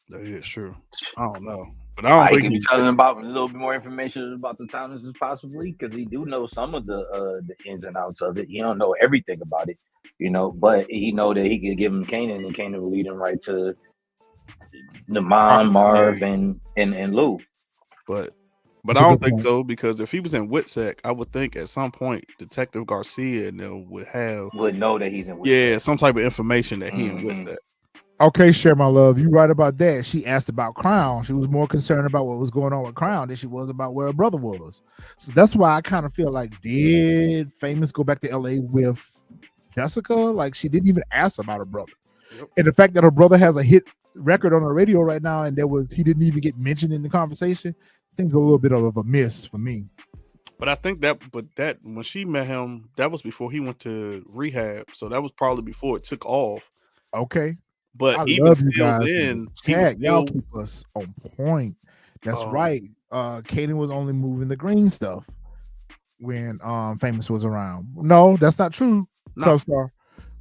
Yeah, sure. I don't know. But I don't think he's telling about a little bit more information about the Thomases possibly, because he do know some of the ins and outs of it. He don't know everything about it, but he know that he could give him Kanan, and Kanan will lead him right to the Marv and Lou. But I don't think so, because if he was in Witsec, I would think at some point Detective Garcia and them would know that he's in Witsec. Yeah, some type of information that he in Witsec. Okay, Share My Love, you right about that. She asked about Crown. She was more concerned about what was going on with Crown than she was about where her brother was. So that's why I kind of feel like, did Famous go back to LA with Jessica? Like, she didn't even ask about her brother. Yep. And the fact that her brother has a hit record on the radio right now, and he didn't even get mentioned in the conversation, seems a little bit of a miss for me. But I think that when she met him, that was before he went to rehab, so that was probably before it took off. Okay. But I even still then, y'all keep us on point. That's right. Kanan was only moving the green stuff when Famous was around. No, that's not true, Co-Star.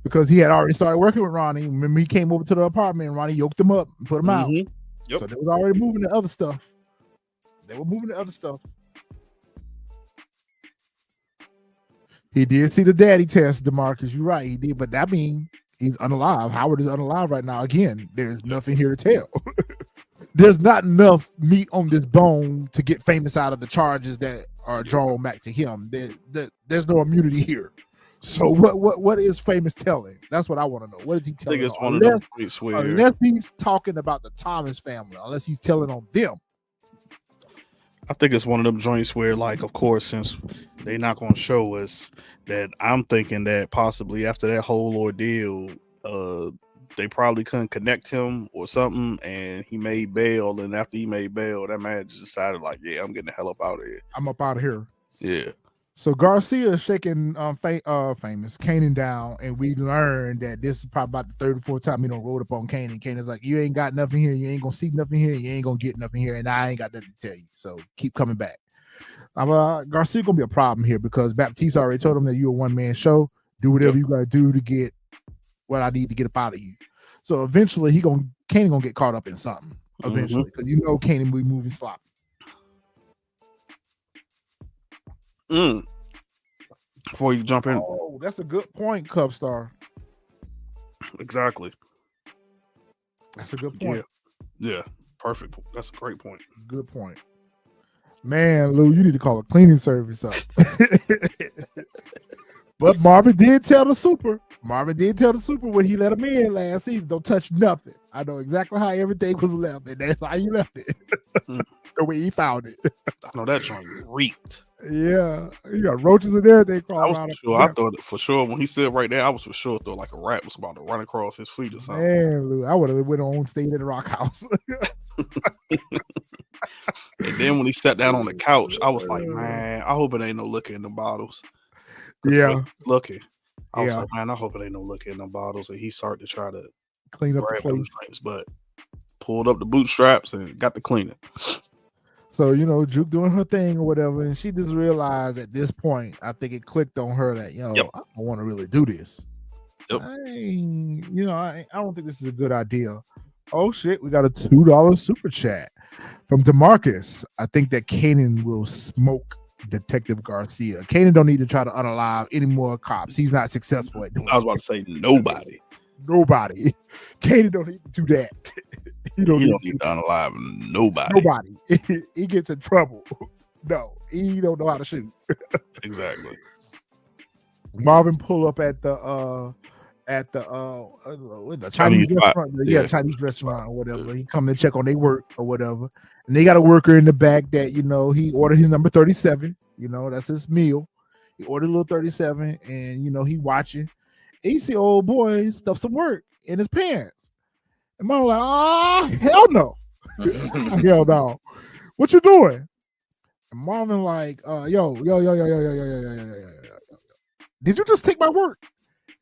Because he had already started working with Ronnie. Remember, he came over to the apartment and Ronnie yoked him up and put him out. Yep. So they was already moving the other stuff. He did see the daddy test, DeMarcus. You're right, he did. But that means he's unalive. Howard is unalive right now. Again, there's nothing here to tell. There's not enough meat on this bone to get Famous out of the charges that are drawn back to him. There's no immunity here. So what is Famous telling? That's what I want to know. What is he telling? I think it's one of those tweets where, unless he's talking about the Thomas family, unless he's telling on them. I think it's one of them joints where, like, of course, since they're not going to show us that, I'm thinking that possibly after that whole ordeal, they probably couldn't connect him or something, and he made bail. And after he made bail, that man just decided, like, yeah, I'm getting the hell up out of here. I'm up out of here. Yeah. So Garcia is shaking famous Kanan down, and we learned that this is probably about the third or fourth time he don't roll up on Kanan. Kanan's like, you ain't got nothing here, you ain't gonna see nothing here, you ain't gonna get nothing here, and I ain't got nothing to tell you. So keep coming back. Garcia gonna be a problem here because Baptiste already told him that you're a one-man show. Do whatever you gotta do to get what I need to get up out of you. So eventually Kanan gonna get caught up in something. Eventually, because you know Kanan will be moving sloppy. Before you jump in. Oh, that's a good point, Cub Star. Exactly. That's a good point. Yeah. Perfect. That's a great point. Good point. Man, Lou, you need to call a cleaning service up. But Marvin did tell the super when he let him in last season, don't touch nothing. I know exactly how everything was left, and that's how he left it. The way he found it. I know that joint reeked. Yeah, you got roaches and everything. I thought for sure when he said right there, I was for sure thought like a rat was about to run across his feet or something. Man, Lou, I would have went on stayed at the Rock House. And then when he sat down on the couch, I was like, man, I hope it ain't no liquor in the bottles. Yeah, lucky. I was like, man, I hope it ain't no liquor in the bottles. And he started to try to clean up the place, but pulled up the bootstraps and got to clean it. So, you know, Juke doing her thing or whatever, and she just realized at this point, I think it clicked on her that, I don't want to really do this. Yep. I don't think this is a good idea. Oh, shit, we got a $2 super chat from DeMarcus. I think that Kanan will smoke Detective Garcia. Kanan don't need to try to unalive any more cops. He's not successful at doing it. I was about to say nobody. Kanan don't need to do that. He don't need to unalive nobody. He gets in trouble. No, he don't know how to shoot. Exactly. Marvin pull up at the Chinese restaurant. Chinese restaurant or whatever. He come to check on their work or whatever. And they got a worker in the back that, he ordered his number 37. That's his meal. He ordered a little 37 and he watching. And you see old boy stuff some work in his pants. And Mom like, hell no. Hell no. What you doing? And Marvin like, yo. Did you just take my work?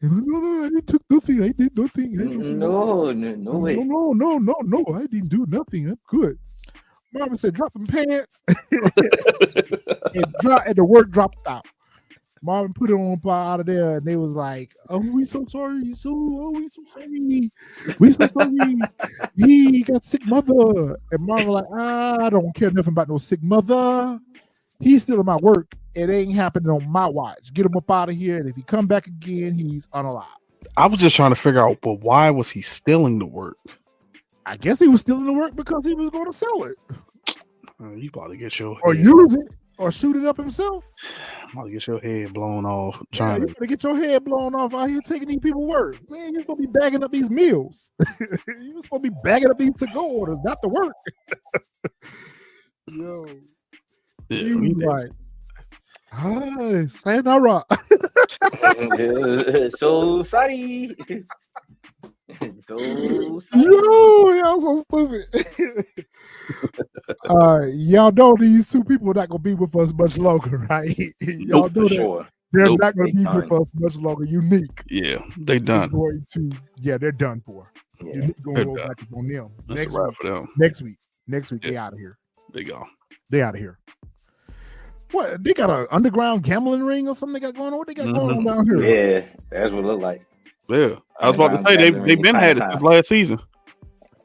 No, I didn't take nothing. I did nothing. No way. No, I didn't do nothing. I'm good. Marvin said, drop them pants. and the work dropped out. Marvin put it on out of there, and they was like, "Oh, we so sorry, we so sorry. We so sorry. He got sick mother." And Marvin like, "I don't care nothing about no sick mother. He's still in my work. It ain't happening on my watch. Get him up out of here. And if he come back again, he's unalive." I was just trying to figure out, but why was he stealing the work? I guess he was stealing the work because he was going to sell it. You about to get your or use it or shoot it up himself. I'm about to get your head blown off. You gotta get your head blown off out here taking these people work. Man, you're supposed to be bagging up these meals. You're supposed to be bagging up these to-go orders, not the work. Yo. You like, hi, sayonara. So sorry. Yo, y'all so stupid. Y'all know these two people are not gonna be with us much longer, right? Y'all know that sure. They're not gonna be with us much longer. Unique. Yeah, they done. They're done for. Yeah. Unique gonna roll back on them. That's right for them. Next week, they out of here. They go. They out of here. What? They got an underground gambling ring or something they got going on? What they got going on down here? Yeah, that's what it looked like. Yeah, I was about to say they've been had it since last season.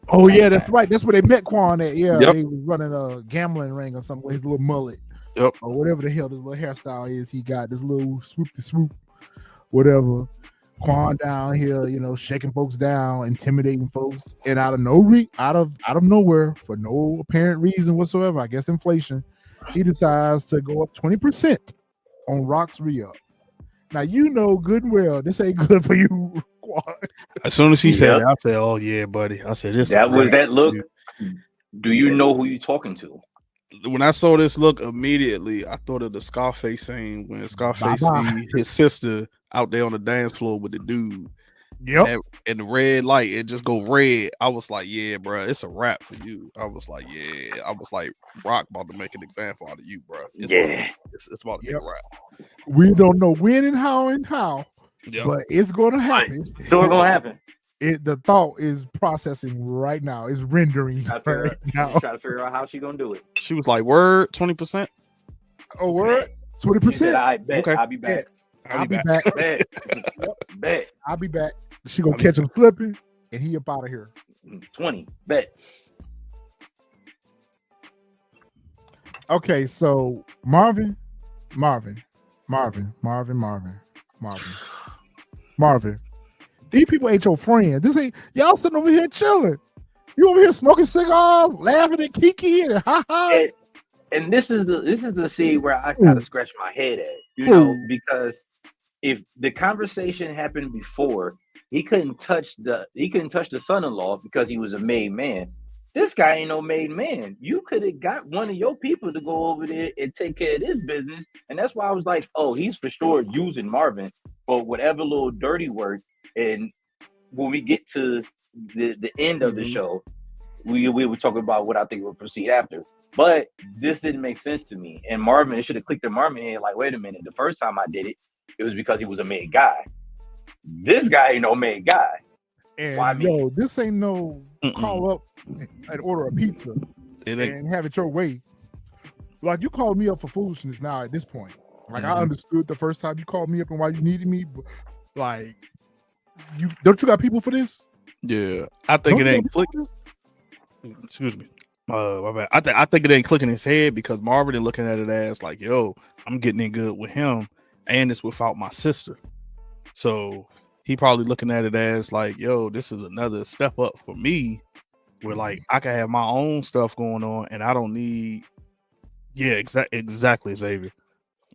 Oh yeah, that's right. That's where they met Quan at. Yeah, They was running a gambling ring or something with his little mullet. Yep. Or whatever the hell this little hairstyle is. He got this little swoop, whatever. Quan down here, shaking folks down, intimidating folks, and out of nowhere, for no apparent reason whatsoever, I guess inflation, he decides to go up 20% on Raq's re-up. Now you know good and well this ain't good for you, Quan. As soon as he said it, I said, "Oh yeah, buddy." I said, "This." That was that look. Do you know who you're talking to? When I saw this look immediately, I thought of the Scarface scene when Scarface see his sister out there on the dance floor with the dude, Yep. And the red light, it just go red. I was like, yeah, bro, it's a wrap for you. I was like, yeah. I was like, Raq about to make an example out of you, bro. It's about to be a wrap. We don't know when and how, Yep. but it's going to happen. So it's gonna happen. The thought is processing right now. It's rendering right now. Try to figure out how she gonna do it. She was like, word, 20%. Oh, word, 20%. I bet. Okay. I'll be back. I'll be back. Bet. Bet. I'll be back. She gonna catch him flipping, and he up out of here. 20. Bet. Okay, so Marvin. These people ain't your friends. This ain't y'all sitting over here chilling. You over here smoking cigars, laughing and kikiing and ha ha. And this is the scene where I kind of scratch my head at, you know, because if the conversation happened before, he couldn't touch the son-in-law because he was a made man. This guy ain't no made man. You could have got one of your people to go over there and take care of this business. And that's why I was like, oh, he's for sure using Marvin for whatever little dirty work. And when we get to the end of the show, we were talking about what I think will proceed after. But this didn't make sense to me. And Marvin, it should have clicked in Marvin's head like, wait a minute, the first time I did it, it was because he was a made guy. This guy ain't no made guy. And this ain't no call up and order a pizza and have it your way. Like, you called me up for foolishness now at this point. Like, I understood the first time you called me up and why you needed me, but like, you got people for this? Yeah, I think it ain't clicking. Excuse me. My bad. I think it ain't clicking his head because Marvin is looking at it as like, yo, I'm getting in good with him, and it's without my sister. So he probably looking at it as like, yo, this is another step up for me, where like I can have my own stuff going on, and I don't need. Yeah, exactly, Xavier.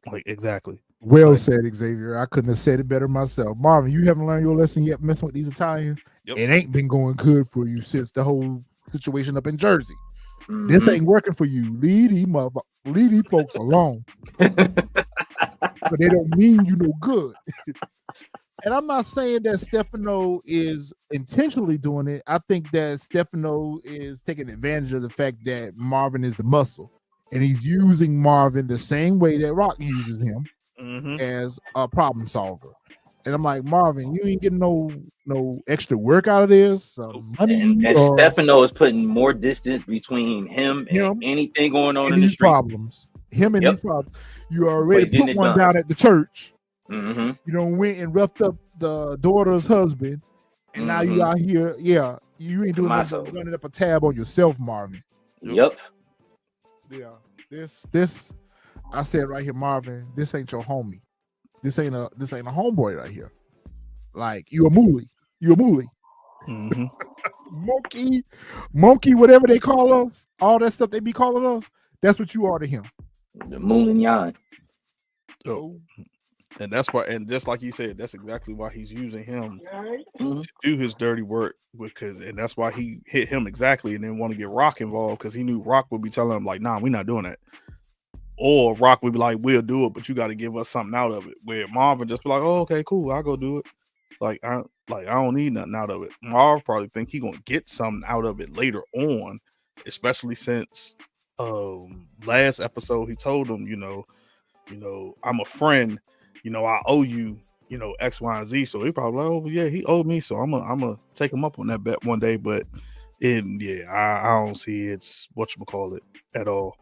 Like exactly. Well said, Xavier. I couldn't have said it better myself. Marvin, you haven't learned your lesson yet messing with these Italians. Yep. It ain't been going good for you since the whole situation up in Jersey. This ain't working for you. Leave these folks alone. But they don't mean you no good. And I'm not saying that Stefano is intentionally doing it. I think that Stefano is taking advantage of the fact that Marvin is the muscle. And he's using Marvin the same way that Raq uses him as a problem solver. And I'm like, Marvin, you ain't getting no extra work out of this. Money and Stefano is putting more distance between him and anything going on in the these street. Problems. Him and these problems. You already put one down at the church. You don't went and roughed up the daughter's husband, and now you out here. Yeah, you ain't doing nothing, running up a tab on yourself, Marvin. Yep. Yeah. This. I said right here, Marvin. This ain't your homie. This ain't a homeboy right here. Like, you a mooly. Monkey, whatever they call us, all that stuff they be calling us. That's what you are to him. The moon and yon. Oh. And that's why, and just like you said, that's exactly why he's using him to do his dirty work, and that's why he hit him exactly and didn't want to get Raq involved, because he knew Raq would be telling him like, nah, we're not doing that. Or Raq would be like, we'll do it, but you got to give us something out of it. Where Marvin just be like, oh, okay, cool, I'll go do it. Like I don't need nothing out of it. Marv probably think he gonna get something out of it later on, especially since last episode he told him, you know, I'm a friend, I owe you, X, Y, and Z. So he probably like, oh yeah, he owed me, so I'm gonna take him up on that bet one day. But I don't see it's whatchamacallit at all.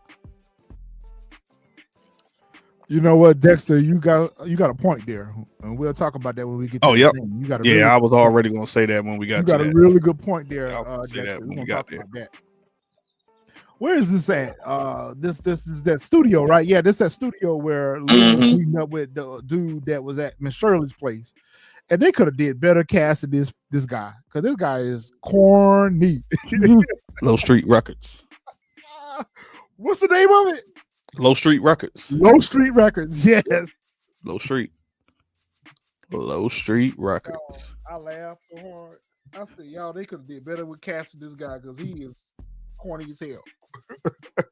You know what, Dexter? You got a point there, and we'll talk about that when we get. To you got I was already gonna say that when we got. You got a really good point there, say Dexter. that when we got there. That. Where is this at? This is that studio, right? Yeah, this that studio where Lou was meeting up with the dude that was at Miss Shirley's place, and they could have did better casting this guy, because this guy is corny. Low Street Records. What's the name of it? Low Street Records. Low Street Records. Yes. Low Street Records. I laughed so hard. I said, y'all, they could have did better with casting this guy, because he is corny as hell.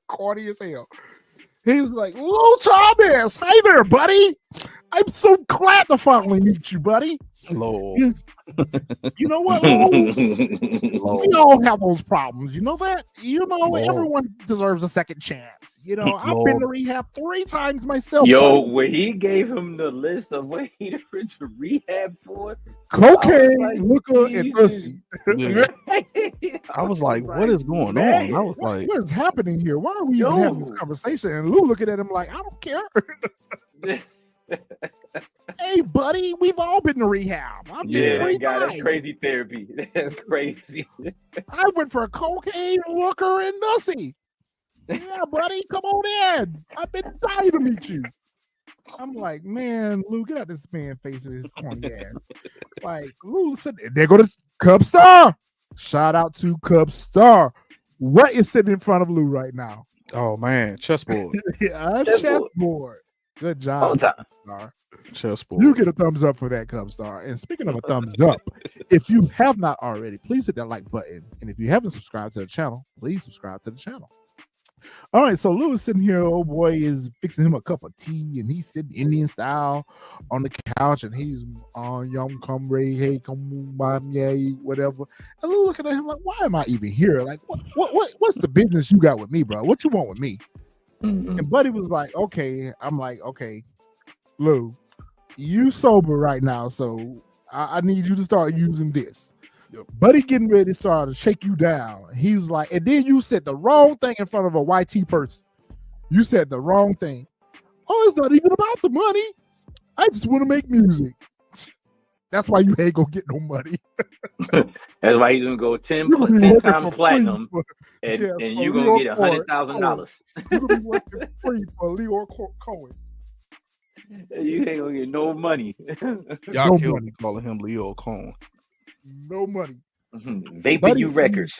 Corny as hell. He's like, Lou Thomas, hi there, buddy. I'm so glad to finally meet you, buddy. Lord. You know what, Lou? We all have those problems. You know that? You know, Lord. everyone deserves a second chance. You know, I've Lord. been to rehab 3 times myself. Yo, buddy. when he gave him the list of what he went to rehab for, Cocaine, like, liquor, and Jesus. pussy. Yeah. I was like, what is going on? I was like, What is happening here? Why are we even having this conversation? And Lou looking at him like, I don't care. Hey, buddy, we've all been to rehab. I've been 3 God, times. that's crazy therapy. That's crazy. I went for cocaine, liquor, and nussy. Yeah, buddy, come on in. I've been dying to meet you. I'm like, man, Lou, get out this man's face with his corny ass. Like, Lou said, there go to Cub Star. Shout out to Cub Star. What is sitting in front of Lou right now? oh man, chessboard. A Chessboard. chessboard. Good All job, the time. Star. Chessboard. You get a thumbs up for that, Cub Star. And speaking of a thumbs up, if you have not already, please hit that like button. And if you haven't subscribed to the channel, please subscribe to the channel. All right, so Lou is sitting here. Old boy is fixing him a cup of tea, and he's sitting Indian style on the couch, and he's on yum come ray, hey come mom, yeah, whatever. And Lou looking at him like, why am I even here? Like, what's the business you got with me, bro? What you want with me? And Buddy was like, okay. I'm like, okay, Lou, you sober right now, so I need you to start using this. Buddy getting ready to start to shake you down. He was like, and then you said the wrong thing in front of a YT person. You said the wrong thing. Oh, it's not even about the money. I just want to make music. That's why you ain't gonna get no money. That's why he's gonna go 10 times platinum, and you're gonna get $100,000. You're gonna be working free for Leo Cohen. You ain't gonna get no money. Y'all No killed money. me calling him Leo Cohen. No money. Vaping you records.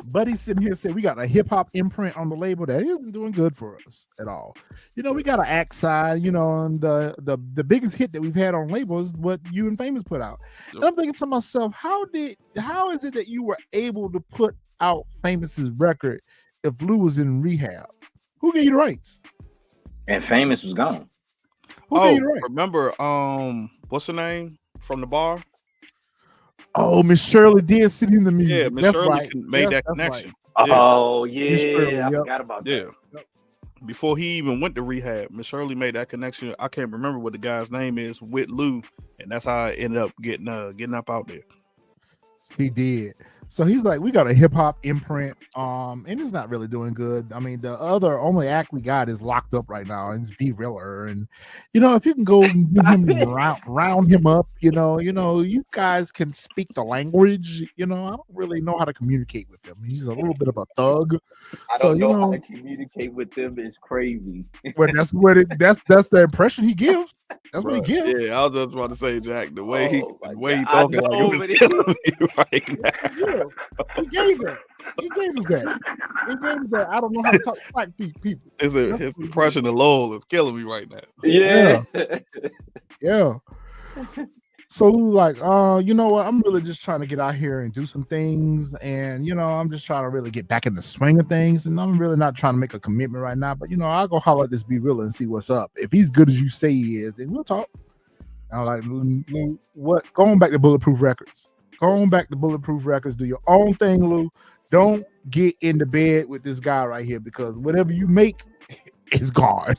Buddy's sitting here saying we got a hip hop imprint on the label that isn't doing good for us at all. You know, we got an act side, you know, and the biggest hit that we've had on label is what you and Famous put out. And I'm thinking to myself, how is it that you were able to put out Famous's record if Lou was in rehab? Who gave you the rights? And Famous was gone. Who gave you the rights? Remember, what's her name from the bar? Oh, Miss Shirley did sit in the music. Yeah, Miss Shirley made that connection. Right. Yeah. Oh yeah, Shirley, I yep. forgot about that. Yeah. Yep. Before he even went to rehab, Miss Shirley made that connection. I can't remember what the guy's name is with Lou, and that's how I ended up getting up out there. He did. So he's like, we got a hip hop imprint, and it's not really doing good. I mean, the only act we got is locked up right now, and it's B Riller. And you know, if you can go and give him round him up, you know, you guys can speak the language. You know, I don't really know how to communicate with him. He's a little bit of a thug. I don't know how to communicate with them. It's crazy. Well, that's the impression he gives. That's what he gives. Yeah, I was just about to say, Jack, the way he I talking, like know, it was but killing me right now. Yeah, he gave that. He gave us that. He gave us that. I don't know how to talk to black people. His impression of Lowell is killing me right now. Yeah. Yeah. So like, you know what? I'm really just trying to get out here and do some things, and you know, I'm just trying to really get back in the swing of things, and I'm really not trying to make a commitment right now. But you know, I'll go holler at this Be Real and see what's up. If he's good as you say he is, then we'll talk. I'm like, Lou, what? Going back to Bulletproof Records. Going back to Bulletproof Records. Do your own thing, Lou. Don't get into bed with this guy right here, because whatever you make is gone.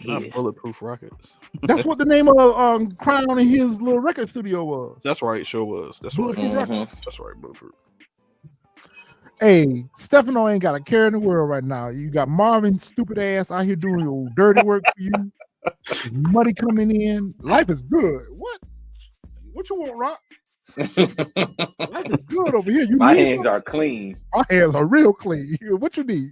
Not Bulletproof Records. That's what the name of Crown in his little record studio was. That's right, sure was. That's right. That's right, Bulletproof. Hey, Stefano ain't got a care in the world right now. You got Marvin, stupid ass, out here doing your dirty work for you. There's money coming in. Life is good. What you want, Rock? Life is good over here. My hands are clean. My hands are real clean. What you need?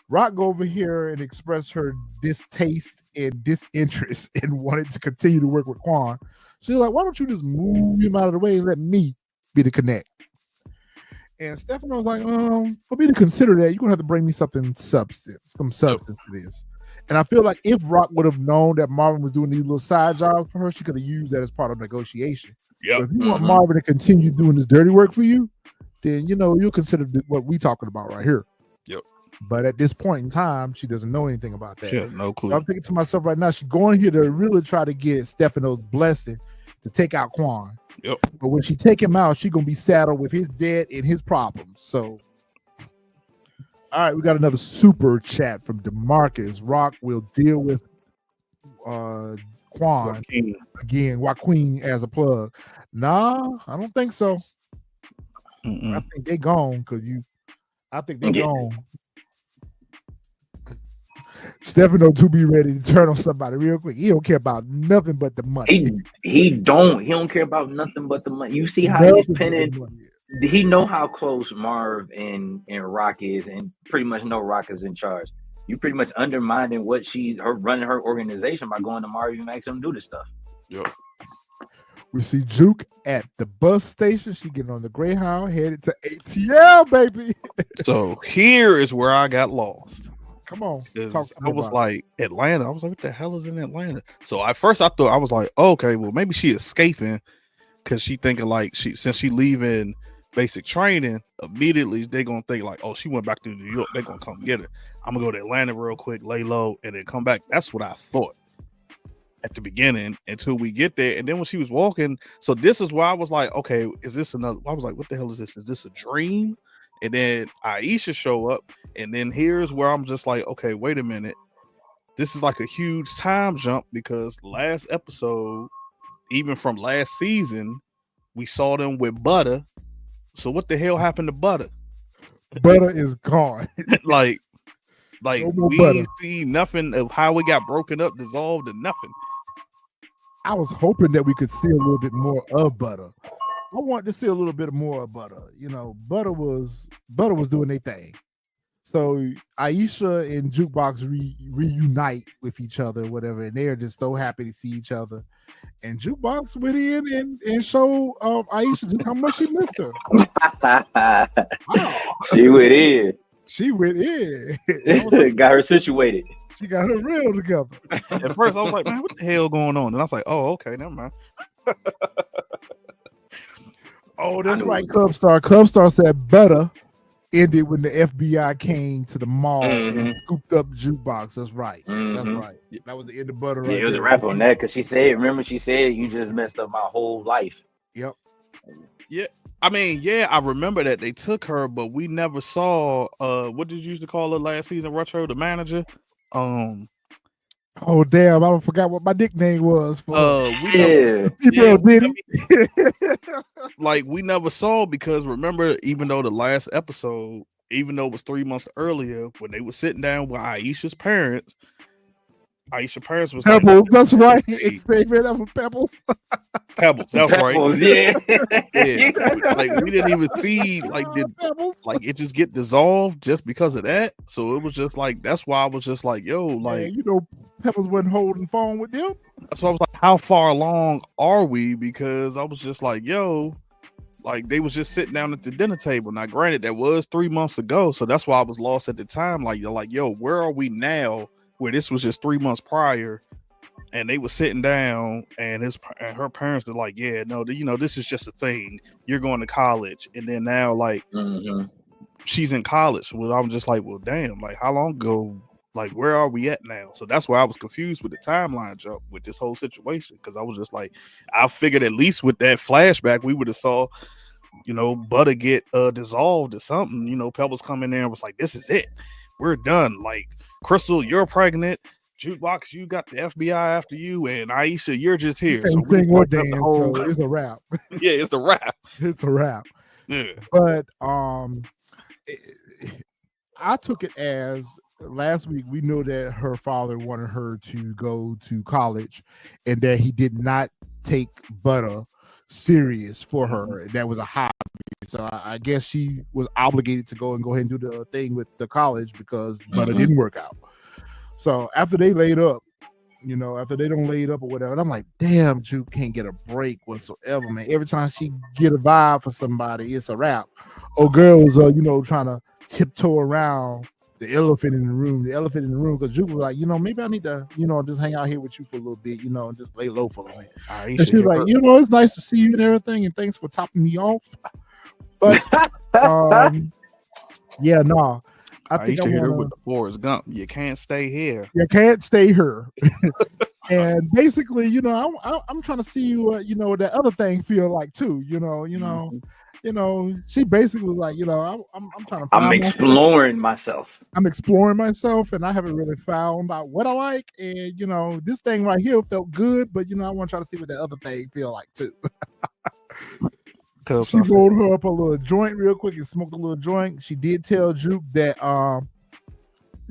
Rock go over here and express her distaste and disinterest and wanted to continue to work with Quan. She's like, why don't you just move him out of the way and let me be the connect? And Stefano was like, for me to consider that, you're gonna have to bring me some substance to this. And I feel like if Rock would have known that Marvin was doing these little side jobs for her, she could have used that as part of negotiation. But if you want Marvin to continue doing this dirty work for you, then you know you'll consider what we talking about right here. Yep. But at this point in time, she doesn't know anything about that. Yeah, no clue. So I'm thinking to myself right now, she's going here to really try to get Stefano's blessing to take out Quan. Yep. But when she take him out, she gonna be saddled with his debt and his problems. So, all right, we got another super chat from DeMarcus. Raq will deal with Quan again. Joaquin as a plug. Nah, I don't think so. I think they gone because I think they gone. Stefano to be ready to turn on somebody real quick. He don't care about nothing but the money. He don't care about nothing but the money. You see how he's pinning. He know how close Marv and Raq is, and pretty much know Raq is in charge. You pretty much undermining what her running her organization by going to Marv and making him do this stuff. Yep. We see Juke at the bus station. She getting on the Greyhound, headed to ATL, baby. So here is where I got lost. Come on. I was like, Atlanta. I was like, what the hell is in Atlanta? So at first I thought, I was like, okay, well, maybe she escaping because she thinking like since she leaving basic training, immediately they gonna think like, oh, she went back to New York. They're gonna come get her. I'm gonna go to Atlanta real quick, lay low, and then come back. That's what I thought at the beginning until we get there. And then when she was walking, so this is why I was like, okay, is this another? I was like, what the hell is this? Is this a dream? And then Aisha show up, and then here's where I'm just like, okay, wait a minute. This is like a huge time jump because last episode, even from last season, we saw them with Butter. So what the hell happened to Butter? Butter is gone. like No we Butter. see nothing of how it got broken up, dissolved, and nothing. I was hoping that we could see a little bit more of Butter. I wanted to see a little bit more of Butter. You know, Butter was doing their thing. So Aisha and Jukebox reunite with each other, whatever, and they're just so happy to see each other. And Jukebox went in and showed Aisha just how much she missed her. Wow. She went in. She went in. Got her situated. She got her real together. At first, I was like, man, what the hell going on? And I was like, oh, okay, never mind. Oh, that's right, Clubstar. Clubstar said Butter ended when the FBI came to the mall and scooped up Jukebox. That's right. That's right. That was the end of Butter. Yeah, it was a wrap on that because she said, you just messed up my whole life. Yep. Yeah. I mean, yeah, I remember that they took her, but we never saw what did you used to call her last season, Retro, the manager? Oh damn, I forgot what my nickname was for like we never saw because remember, even though the last episode, even though it was 3 months earlier, when they were sitting down with Aisha's parents was Pebbles, like, that's right. It's favorite of Pebbles. Pebbles, that's Pebbles, right. Yeah. Like we didn't even see like it just get dissolved just because of that. So it was just like that's why I was just like, yo, like Pebbles wasn't holding phone with them. That's why I was like, how far along are we? Because I was just like, yo, like they was just sitting down at the dinner table. Now, granted, that was 3 months ago, so that's why I was lost at the time. Like, you're like, yo, where are we now? Where this was just 3 months prior, and they were sitting down, and her parents are like, yeah, no, this is just a thing. You're going to college, and then now, like, she's in college. Well, I'm just like, well, damn, like, how long ago? Like, where are we at now? So that's why I was confused with the timeline jump with this whole situation, because I was just like, I figured at least with that flashback, we would have saw, Butter get dissolved or something. Pebbles come in there and was like, this is it. We're done. Like, Crystal, you're pregnant. Jukebox, you got the FBI after you, and Aisha, you're just here. So it's a wrap. Yeah, it's a wrap. It's a wrap. Yeah. But I took it as last week we knew that her father wanted her to go to college and that he did not take Butter serious for her. That was a hobby. So I guess she was obligated to go ahead and do the thing with the college because Butter didn't work out. So after they laid up, after they don't laid up or whatever, and I'm like, damn, Juke can't get a break whatsoever, man. Every time she get a vibe for somebody, it's a wrap. Oh, girls, trying to tiptoe around the elephant in the room. Because Juke was like, maybe I need to, just hang out here with you for a little bit, and just lay low for a minute. And she's like, it's nice to see you and everything, and thanks for topping me off. But yeah, no. I think I hit her with the Forrest Gump. You can't stay here. You can't stay here. And basically, you know, I'm trying to see what you know that other thing feel like too. She basically was like, I'm trying to find I'm exploring myself. I'm exploring myself, and I haven't really found out what I like. And this thing right here felt good, but I want to try to see what the other thing feel like too. She rolled her up a little joint real quick and smoked a little joint. She did tell Juke that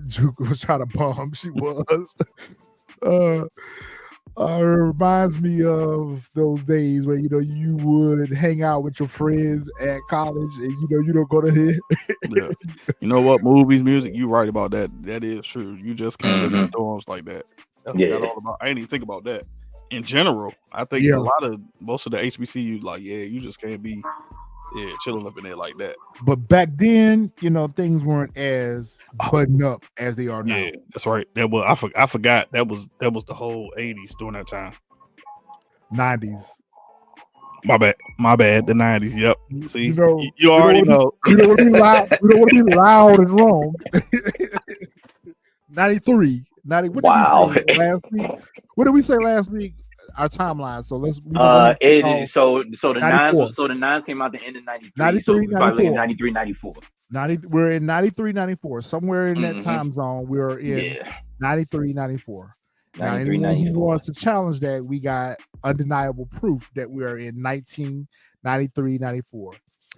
Juke was trying to bomb. She was. It reminds me of those days where you would hang out with your friends at college, and you don't go to here. Yeah. You know what? Movies, music. You right about that. That is true. You just can't live in dorms like that. That's what that all about. I didn't even think about that. In general, I think most of the HBCUs, like, you just can't be chilling up in there like that. But back then, things weren't as buttoned up as they are now. Yeah, that's right. I forgot that was the whole 80s during that time. 90s. My bad. The 90s. Yep. See, you already know. We don't want to be loud and wrong. 93. What did we say last week? What did we say last week? Our timeline. So let's. So the nine came out the end of 93. 93, so 93, 94. We're in 93, 94. Somewhere in that time zone, we're in 93, 94. Now, anyone who wants to challenge that, we got undeniable proof that we are in 1993, 94.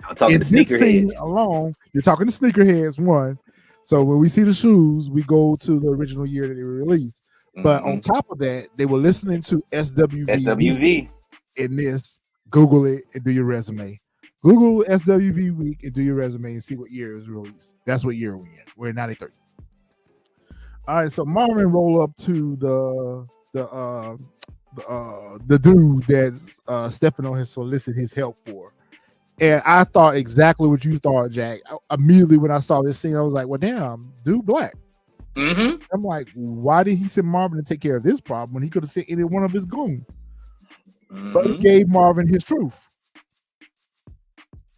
I'm talking to sneakerheads alone. You're talking to sneakerheads, one. So when we see the shoes, we go to the original year that they were released. But on top of that, they were listening to SWV. In this, Google it and do your resume. Google SWV Week and do your resume and see what year it was released. That's what year we're in. We're in 93. All right, so Marvin roll up to the dude that Stefano has solicited his help for. And I thought exactly what you thought, Jack. Immediately when I saw this scene, I was like, well, damn, dude black. I'm like, why did he send Marvin to take care of this problem when he could have sent any one of his goons? But he gave Marvin his truth.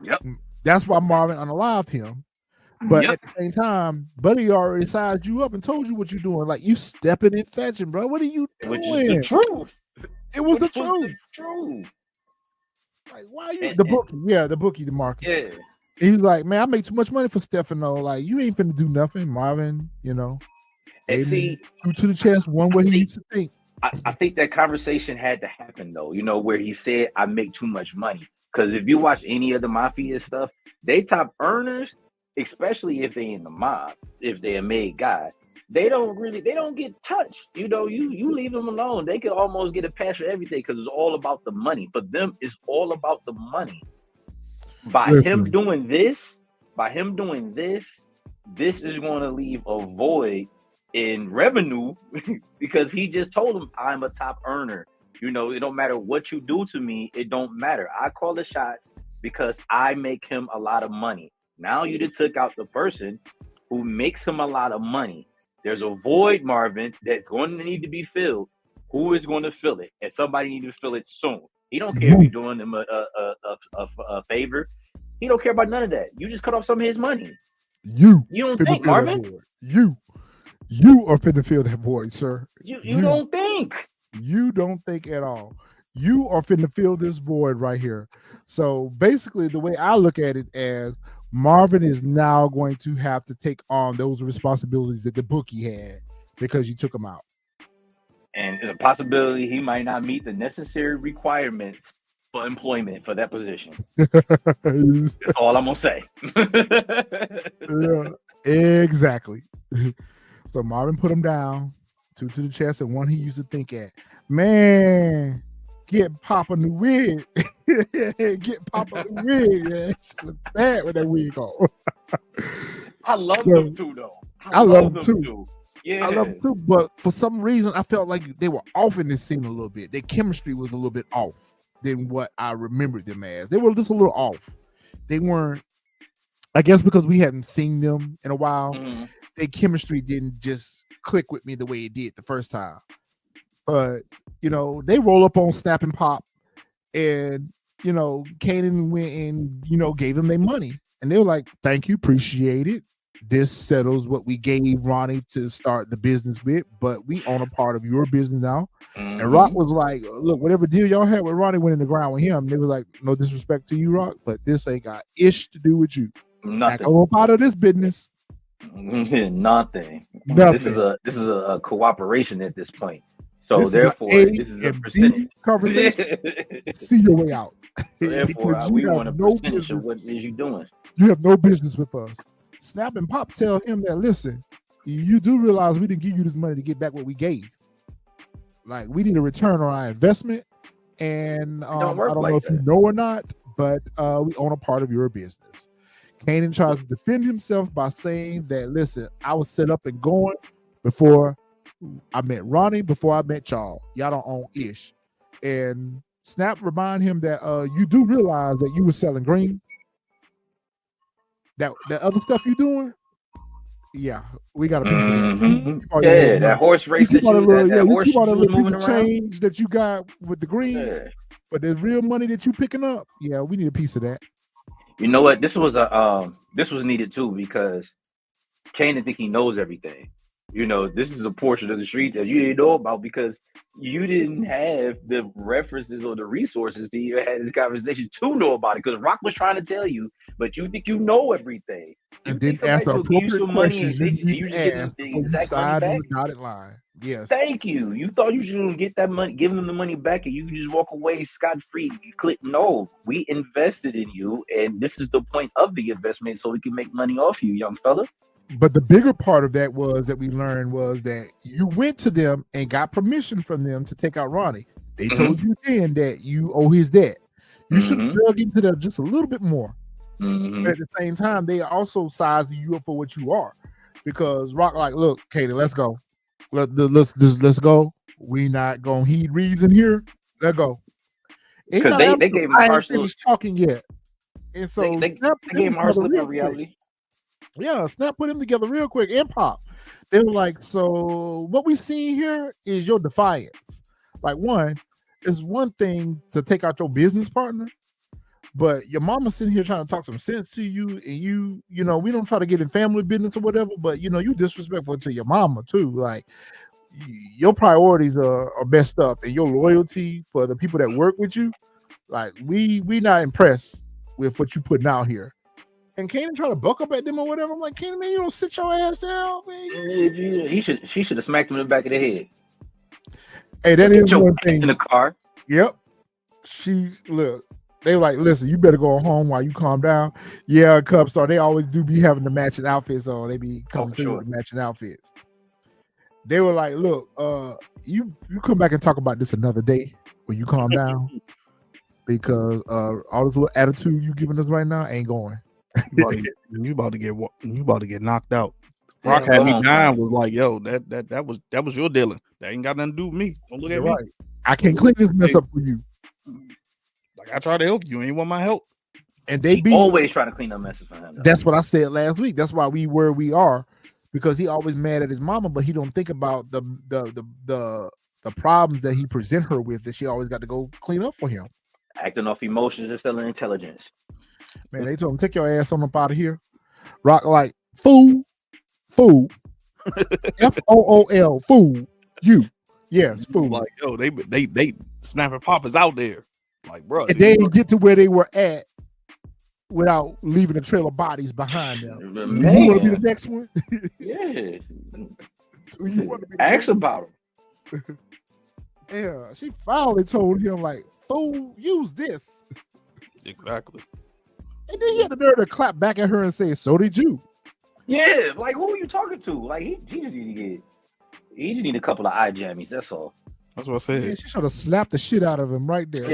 Yep. That's why Marvin unalived him. But at the same time, Buddy already sized you up and told you what you're doing. Like, you stepping and fetching, bro. What are you doing? Which is the truth. It was the truth. Like, why are you the bookie, the Marcus. Yeah. He's like, man, I make too much money for Stefano. Like, you ain't finna do nothing, Marvin. And see, two to the chest, one way he used to think. I think that conversation had to happen though. Where he said, "I make too much money." Because if you watch any of the mafia stuff, they top earners, especially if they in the mob, if they're a made guy, they don't get touched. You leave them alone. They could almost get a pass for everything because it's all about the money. For them, it's all about the money. By him doing this, this is going to leave a void in revenue because he just told him, I'm a top earner. It don't matter what you do to me. It don't matter. I call the shots because I make him a lot of money. Now you just took out the person who makes him a lot of money. There's a void, Marvin, that's going to need to be filled. Who is going to fill it? And somebody needs to fill it soon. He don't care if you're doing him a favor. He don't care about none of that. You just cut off some of his money. You don't think, Marvin? You are finna fill that void, sir. You don't think. You don't think at all. You are finna fill this void right here. So basically, the way I look at it as Marvin is now going to have to take on those responsibilities that the bookie had because you took him out. And there's a possibility he might not meet the necessary requirements for employment for that position. That's all I'm gonna say. Yeah, exactly. So Marvin put him down, two to the chest, and one he used to think at. Man, get Pop a new wig. Get Pop a new wig. Man. She look bad with that wig on. I love them too, though. I love them too. Yeah. I love them too, but for some reason, I felt like they were off in this scene a little bit. Their chemistry was a little bit off than what I remembered them as. They were just a little off. They weren't, I guess because we hadn't seen them in a while, their chemistry didn't just click with me the way it did the first time. But, they roll up on Snap and Pop, and, Kanan went and, gave them their money. And they were like, thank you, appreciate it. this settles what we gave Ronnie to start the business with, but we own a part of your business now. And Raq was like, look, whatever deal y'all had with Ronnie went in the ground with him. They was like, no disrespect to you, Raq, but this ain't got ish to do with you. Nothing. I'm a part of this business. Nothing. Nothing. This is a cooperation at this point. So this therefore, this is a percentage conversation. See your way out. Therefore, we want a percentage of what it is you doing. You have no business with us. Snap and Pop tell him that, listen, you do realize we didn't give you this money to get back what we gave. Like, we need a return on our investment. And I don't know if you know or not, but we own a part of your business. Kanan tries to defend himself by saying that, listen, I was set up and going before I met Ronnie, before I met y'all. Y'all don't own ish. And Snap remind him that you do realize that you were selling green. That other stuff you doing, yeah, we got a piece of it. Yeah, that horse race that you bought a little piece of change that you got with the green, but the real money that you picking up, yeah, we need a piece of that. You know what? This was needed too, because Kanan think he knows everything. You know, this is a portion of the street that you didn't know about because you didn't have the references or the resources to even have this conversation to know about it. Because Raq was trying to tell you, but you think you know everything. And then after appropriate questions, you ask before you sign on the dotted line. Yes. Thank you. You thought you should get that money, give them the money back, and you can just walk away scot-free. You click no. We invested in you, and this is the point of the investment, so we can make money off you, young fella. But the bigger part of that was that we learned was that you went to them and got permission from them to take out Ronnie. They told you then that you owe his debt. You should have dug into that just a little bit more. But at the same time, they also sizing you up for what you are, because Raq like, look, Katie, let's go. Let's go. We not gonna heed reason here. Let's go. Because they gave him partial talking yet, and so they gave him partial reality. Yeah, Snap put him together real quick and Pop. They were like, so what we see here is your defiance. Like, it's one thing to take out your business partner, but your mama sitting here trying to talk some sense to you, and you know, we don't try to get in family business or whatever, but you know, you disrespectful to your mama too. Like, your priorities are messed up, and your loyalty for the people that work with you, like, we not impressed with what you putting out here. And Kanan try to buck up at them or whatever. I'm like, Kanan, man, you don't sit your ass down, man. She should have smacked him in the back of the head. Hey, that is one thing. In the car. Yep. They were like, listen, you better go home while you calm down. Yeah, Cub Star, they always do be having the matching outfits on. They be coming through with the matching outfits. They were like, look, you come back and talk about this another day when you calm down, because all this little attitude you giving us right now ain't going. You about to get knocked out. Raq had me dying. Was like, yo, that was your dealing. That ain't got nothing to do with me. Don't look at me. Right. I can't clean this mess up for you. Like, I try to help you. Ain't want my help. And they always try to clean up messes for him. That's what I said last week. That's why we where we are, because he always mad at his mama, but he don't think about the problems that he present her with that she always got to go clean up for him. Acting off emotions instead of intelligence. Man, they told him, take your ass on up out of here. Raq like, fool, FOOL, fool, you. Yes, fool. Like, yo, they Snap and Pop is out there. Like, bro. And they didn't get to where they were at without leaving a trail of bodies behind them. Man. You want to be the next one? Yeah. You want to be Ask about him. Yeah, she finally told him, like, fool, use this. Exactly. And then he had the nerve to clap back at her and say, so did you. Yeah, like, who are you talking to? Like, he just need a couple of eye jammies, that's all. That's what I said. Yeah, she should have slapped the shit out of him right there.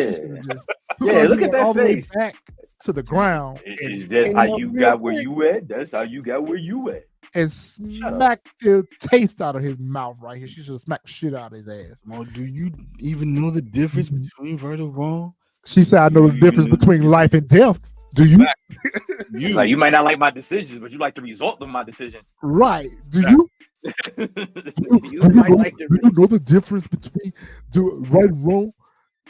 Yeah, look at that all face. The way back to the ground. Is that how you got where you at? That's how you got where you at. And smacked the taste out of his mouth right here. She should have smacked shit out of his ass. Well, do you even know the difference between right or wrong? She said, I know the difference between life and death. Do you? Like, you might not like my decisions, but you like the result of my decision. Right. Do you? Do you know the difference between right and wrong?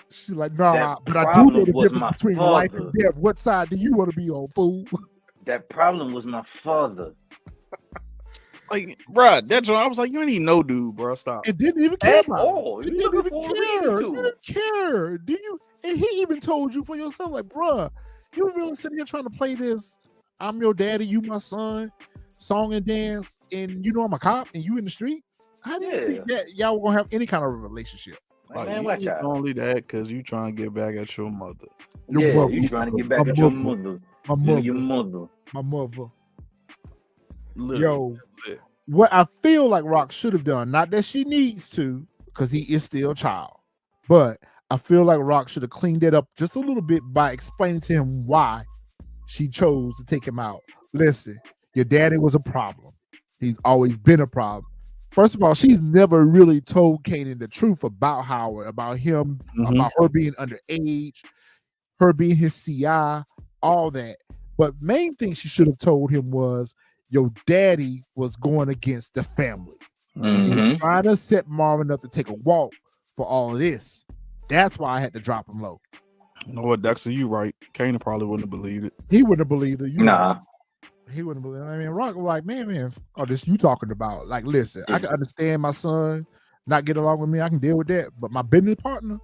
She's like, nah, but I do know the difference between life and death. What side do you want to be on, fool? That problem was my father. Like, bro, that joint, I was like, you ain't even know, dude, bro. Stop. It didn't even care At about all. it. It You didn't even looking for a care. reason You to. didn't care. Do you? And he even told you for yourself, like, bruh, you really sitting here trying to play this "I'm your daddy, you my son" song and dance, and you know I'm a cop and you in the streets. How do you think that y'all were gonna have any kind of relationship? Like, Man, you watch out. only that because you trying to get back at your mother. Your mother. You trying to get back My at your mother. mother. My mother. Your mother. My mother. Literally. Yo, what I feel like Raq should have done, not that she needs to, because he is still a child, but I feel like Raq should have cleaned it up just a little bit by explaining to him why she chose to take him out. Listen, your daddy was a problem. He's always been a problem. First of all, she's never really told Kanan the truth about Howard, about him, about her being underage, her being his CI, all that. But main thing she should have told him was, your daddy was going against the family. He was trying to set Marvin up to take a walk for all of this. That's why I had to drop him low. You know what, Dexter, you right. Kanan probably wouldn't have believed it. He wouldn't have believed it. Nah. He wouldn't believe it. I mean, Raq was like, man, oh, this you talking about. Like, listen, I can understand my son not get along with me. I can deal with that. But my business partner,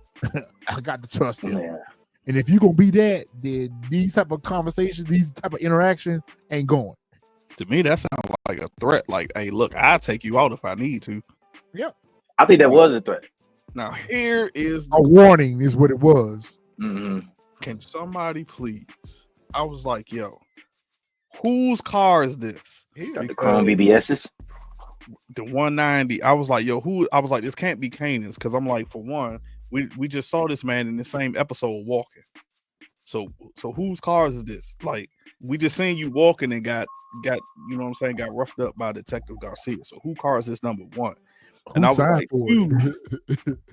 I got to trust him. Yeah. And if you're going to be that, then these type of conversations, these type of interactions ain't going. To me, that sounds like a threat. Like, hey, look, I'll take you out if I need to. Yep. I think that was a threat. Now, here is a warning is what it was. Can somebody please? I was like, yo, whose car is this? Got the Chrome BBSs. The 190. I was like, yo, who? I was like, this can't be Kanan's, because I'm like, for one, we just saw this man in the same episode walking. So whose cars is this? Like, we just seen you walking and got you know what I'm saying, got roughed up by Detective Garcia. So who car is this, number one? And I was like,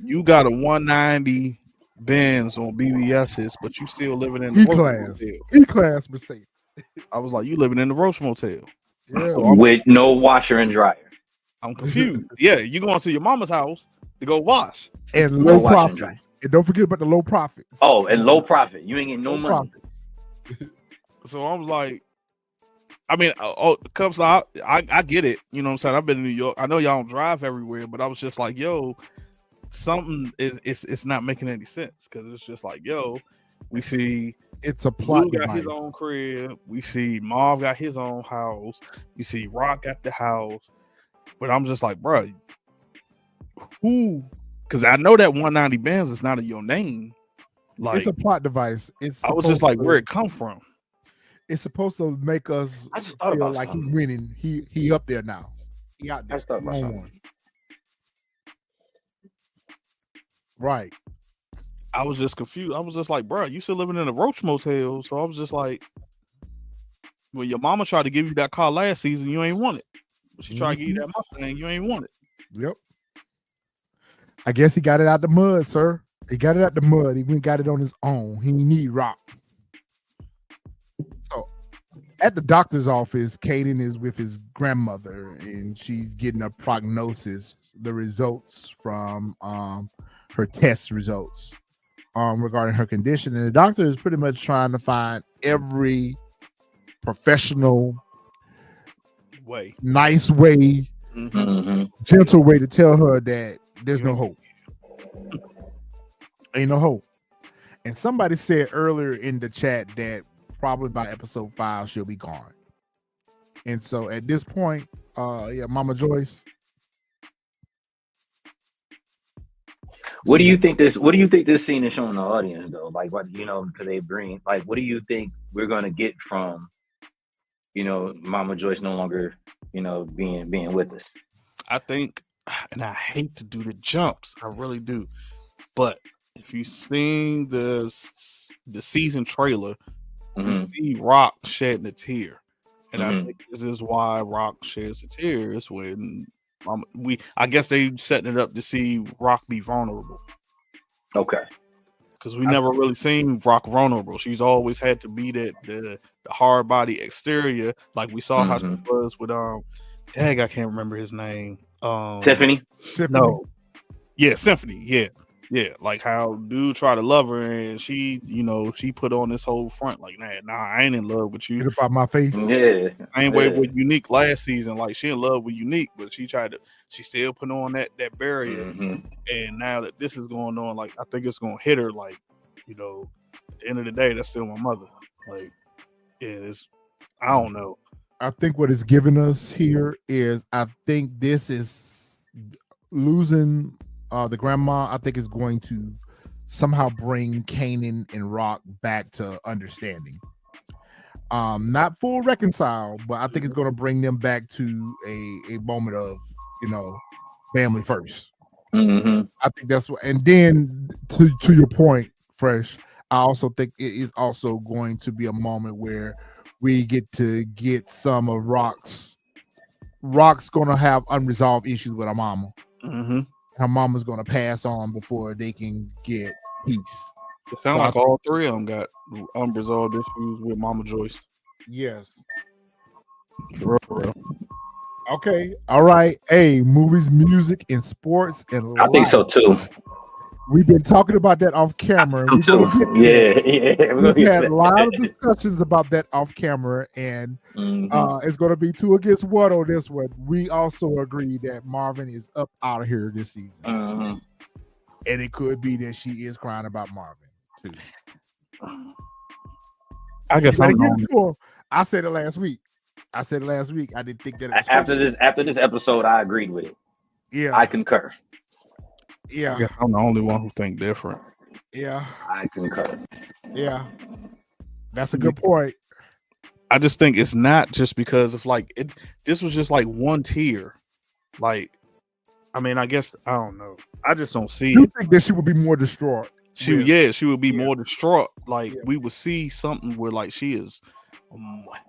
you got a 190 Benz on BBS's, but you still living in the E-class Mercedes. I was like, you living in the Roach Motel. Yeah. So with no washer and dryer. I'm confused. Yeah, you going to your mama's house to go wash. And low profits. And don't forget about the low profits. Oh, and low profit. You ain't getting no money. So I was like, I mean, Cubs, I get it. You know what I'm saying? I've been in New York. I know y'all don't drive everywhere, but I was just like, yo, something it's not making any sense, because it's just like, yo, we see it's a plot. Blue got his own crib. We see Marv got his own house. We see Raq got the house. But I'm just like, bro, who? Because I know that 190 Benz is not in your name. Like, it's a plot device. I was just like, where it come from? It's supposed to make us feel like he's winning. He up there now. He out there. Right. I was just confused. I was just like, bro, you still living in a Roach Motel. So I was just like, when your mama tried to give you that car last season, you ain't want it. But she tried to give you that Mustang, you ain't want it. Yep. I guess he got it out the mud, sir. He got it out the mud. He went and got it on his own. He need Raq. So at the doctor's office, Kanan is with his grandmother, and she's getting a prognosis, the results from her test results regarding her condition. And the doctor is pretty much trying to find every professional way, nice way, gentle way to tell her that there's no hope. Ain't no hope. And somebody said earlier in the chat that probably by episode 5 she'll be gone. And so at this point, Mama Joyce. What do you think this scene is showing the audience though? Like, what, you know, because they bring, like, what do you think we're gonna get from, you know, Mama Joyce no longer, you know, being with us? I think, and I hate to do the jumps, I really do, but if you've seen the season trailer, you see Raq shedding a tear, and I think this is why Raq sheds a tear. Is when I guess they setting it up to see Raq be vulnerable. Okay. Because we never really seen Raq vulnerable. She's always had to be that the hard body exterior, like we saw how she was with I can't remember his name. Tiffany. No. Yeah, Symphony. Yeah. Yeah, like how dude tried to love her and she, she put on this whole front like, nah, I ain't in love with you. Get up out my face. Yeah. Same way with Unique last season. Like she in love with Unique, but she still put on that barrier. Mm-hmm. And now that this is going on, like I think it's gonna hit her. Like, at the end of the day, that's still my mother. Like, yeah, I don't know. I think what it's given us here is I think this is losing the grandma. I think is going to somehow bring Kanan and Raq back to understanding. Not full reconcile, but I think it's going to bring them back to a moment of family first. Mm-hmm. I think that's what. And then to your point, Fresh, I also think it is also going to be a moment where we get to get some of Raq's going to have unresolved issues with her mama. Mm-hmm. Her mama's going to pass on before they can get peace. It sounds like all three of them got unresolved issues with Mama Joyce. Yes. For real. Okay. All right. Hey, movies, music, and sports, and I think so too. We've been talking about that off camera. Yeah. We've had a lot of discussions about that off camera, and it's going to be 2 against 1 on this one. We also agree that Marvin is up out of here this season, and it could be that she is crying about Marvin too. I guess I said it last week. I didn't think that it was after this episode, I agreed with it. Yeah, I concur. Yeah, I guess I'm the only one who think different. Yeah, I concur. Yeah, that's a good point. I just think it's not just because of this was just like one tier. Like, I mean, I guess I don't know. I just don't see. You think that she would be more distraught? She would be more distraught. Like we would see something where like she is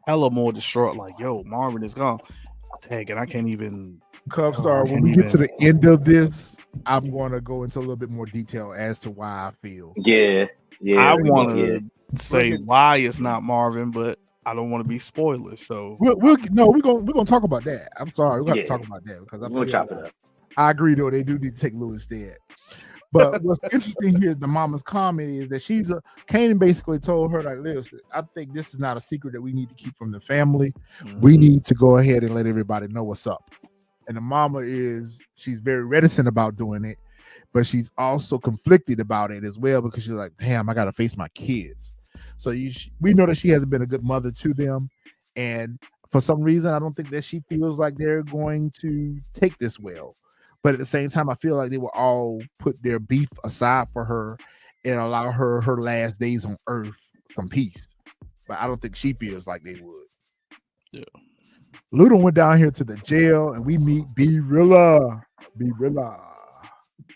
hella more distraught. Like, yo, Marvin is gone. Dang, and I can't even. Cub Star, when we get to the end of this, I'm going to go into a little bit more detail as to why I feel. Yeah. I want to say why it's not Marvin, but I don't want to be spoilers. So we're gonna talk about that. I'm sorry, we're gonna talk about that because we'll chop it up. I agree though, they do need to take Lewis dead. But what's interesting here, the mama's comment is that Kanan basically told her, like, listen, I think this is not a secret that we need to keep from the family. Mm-hmm. We need to go ahead and let everybody know what's up. And the mama she's very reticent about doing it, but she's also conflicted about it as well because she's like, damn, I got to face my kids. So we know that she hasn't been a good mother to them. And for some reason, I don't think that she feels like they're going to take this well. But at the same time, I feel like they will all put their beef aside for her and allow her last days on earth some peace. But I don't think she feels like they would. Yeah. Ludo went down here to the jail and we meet B-Rilla.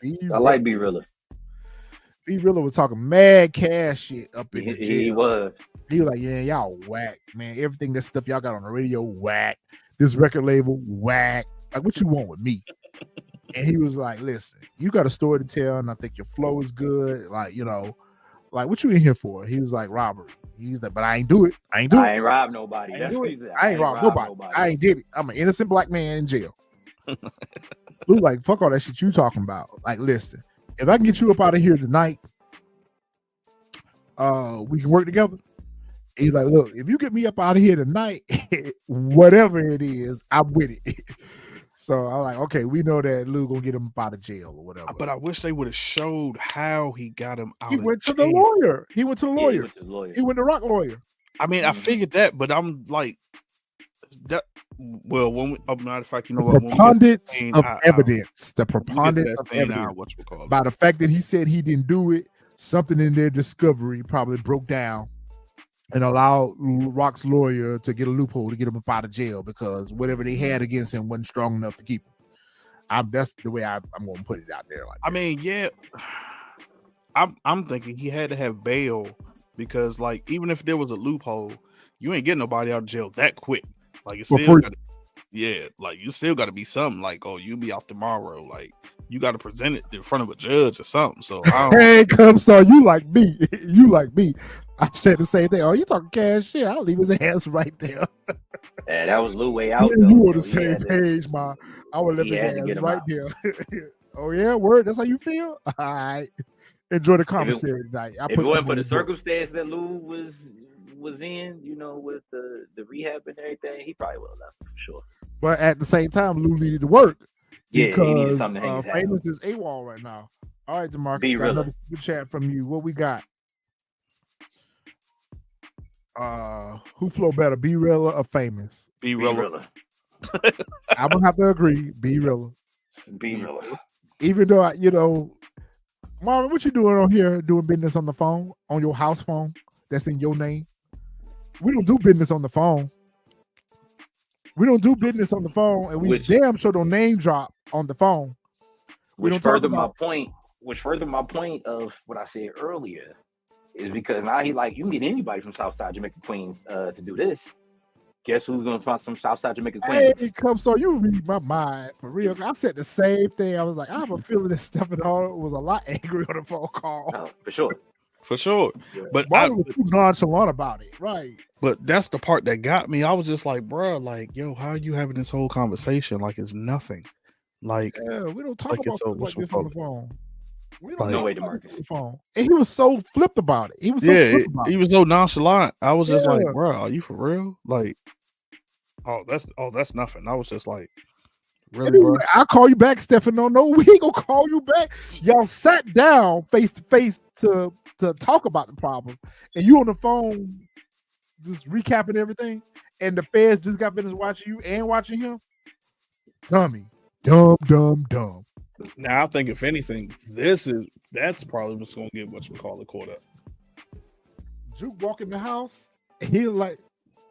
I like B-Rilla. B-Rilla was talking mad cash shit up in the jail. He was like, yeah, y'all whack, man. Everything that stuff y'all got on the radio, whack. This record label, whack. Like, what you want with me? And he was like, listen, you got a story to tell, and I think your flow is good. Like, like, what you in here for? He was like, robbery. He was like, but I ain't do it. I ain't robbed nobody. I ain't robbed nobody. I ain't did it. I'm an innocent black man in jail. Luke like, fuck all that shit you talking about. Like, listen, if I can get you up out of here tonight, we can work together. He's like, look, if you get me up out of here tonight, whatever it is, I'm with it. So I'm like, okay, we know that Lou gonna get him out of jail or whatever. But I wish they would have showed how he got him out. He went to the lawyer. He went to the lawyer. He went to Raq lawyer. I mean, I figured that, but I'm like that. Well, when matter of fact, you know what? Preponderance of evidence. The preponderance of evidence. By the fact that he said he didn't do it, something in their discovery probably broke down and allowed Raq's lawyer to get a loophole to get him up out of jail because whatever they had against him wasn't strong enough to keep him. That's the way I'm going to put it out there. Like, I mean, yeah, I'm thinking he had to have bail because, like, even if there was a loophole, you ain't getting nobody out of jail that quick. Like, it's still like you still got to be something. Like, oh, you be out tomorrow. Like, you got to present it in front of a judge or something. So, hey, Cubstar, you like me? You like me? I said the same thing. Oh, you talking cash shit? I'll leave his ass right there. Yeah, that was Lou way out. You on the same page, ma. I would let his ass right there. Oh yeah, word. That's how you feel. All right. Enjoy the commissary tonight. If it wasn't for the circumstance that Lou was in, with the rehab and everything, he probably would have left for sure. But at the same time, Lou needed to work. Yeah, because he needed something to hang his hat Famous on. is AWOL right now. All right, DeMarcus, got another good chat from you. What we got? Who flow better, B-Rilla or Famous? B-Rilla. I'm gonna have to agree, B-Rilla. B-Rilla. Even though, Marvin, what you doing on here doing business on the phone, on your house phone that's in your name? We don't do business on the phone. We don't do business on the phone, and we damn sure don't name drop on the phone. We don't further my point. Which further my point of what I said earlier is because now he like you can get anybody from Southside Jamaica Queens to do this. Guess who's gonna find some Southside Jamaica Queens? Hey, so you read my mind for real. I said the same thing. I was like, I have a feeling that Stefano was a lot angry on the phone call. No, for sure. For sure. But I was too nonchalant about it, right? But that's the part that got me. I was just like, bro, like, yo, how are you having this whole conversation like it's nothing? Like, yeah, we don't talk about stuff like this on the phone. We don't no way to to market the phone. And he was so flipped about it. He was so he was so nonchalant. I was just like, bro, are you for real? Like, that's nothing. I was just like, really, bro? Like, I'll call you back, Stefano. No, we ain't gonna call you back. Y'all sat down face to face to talk about the problem, and you on the phone just recapping everything, and the feds just got finished watching you and watching him. Dummy. Dumb. Now I think if anything, that's probably what's gonna get what you call it caught up. Juke walk in the house, and he like,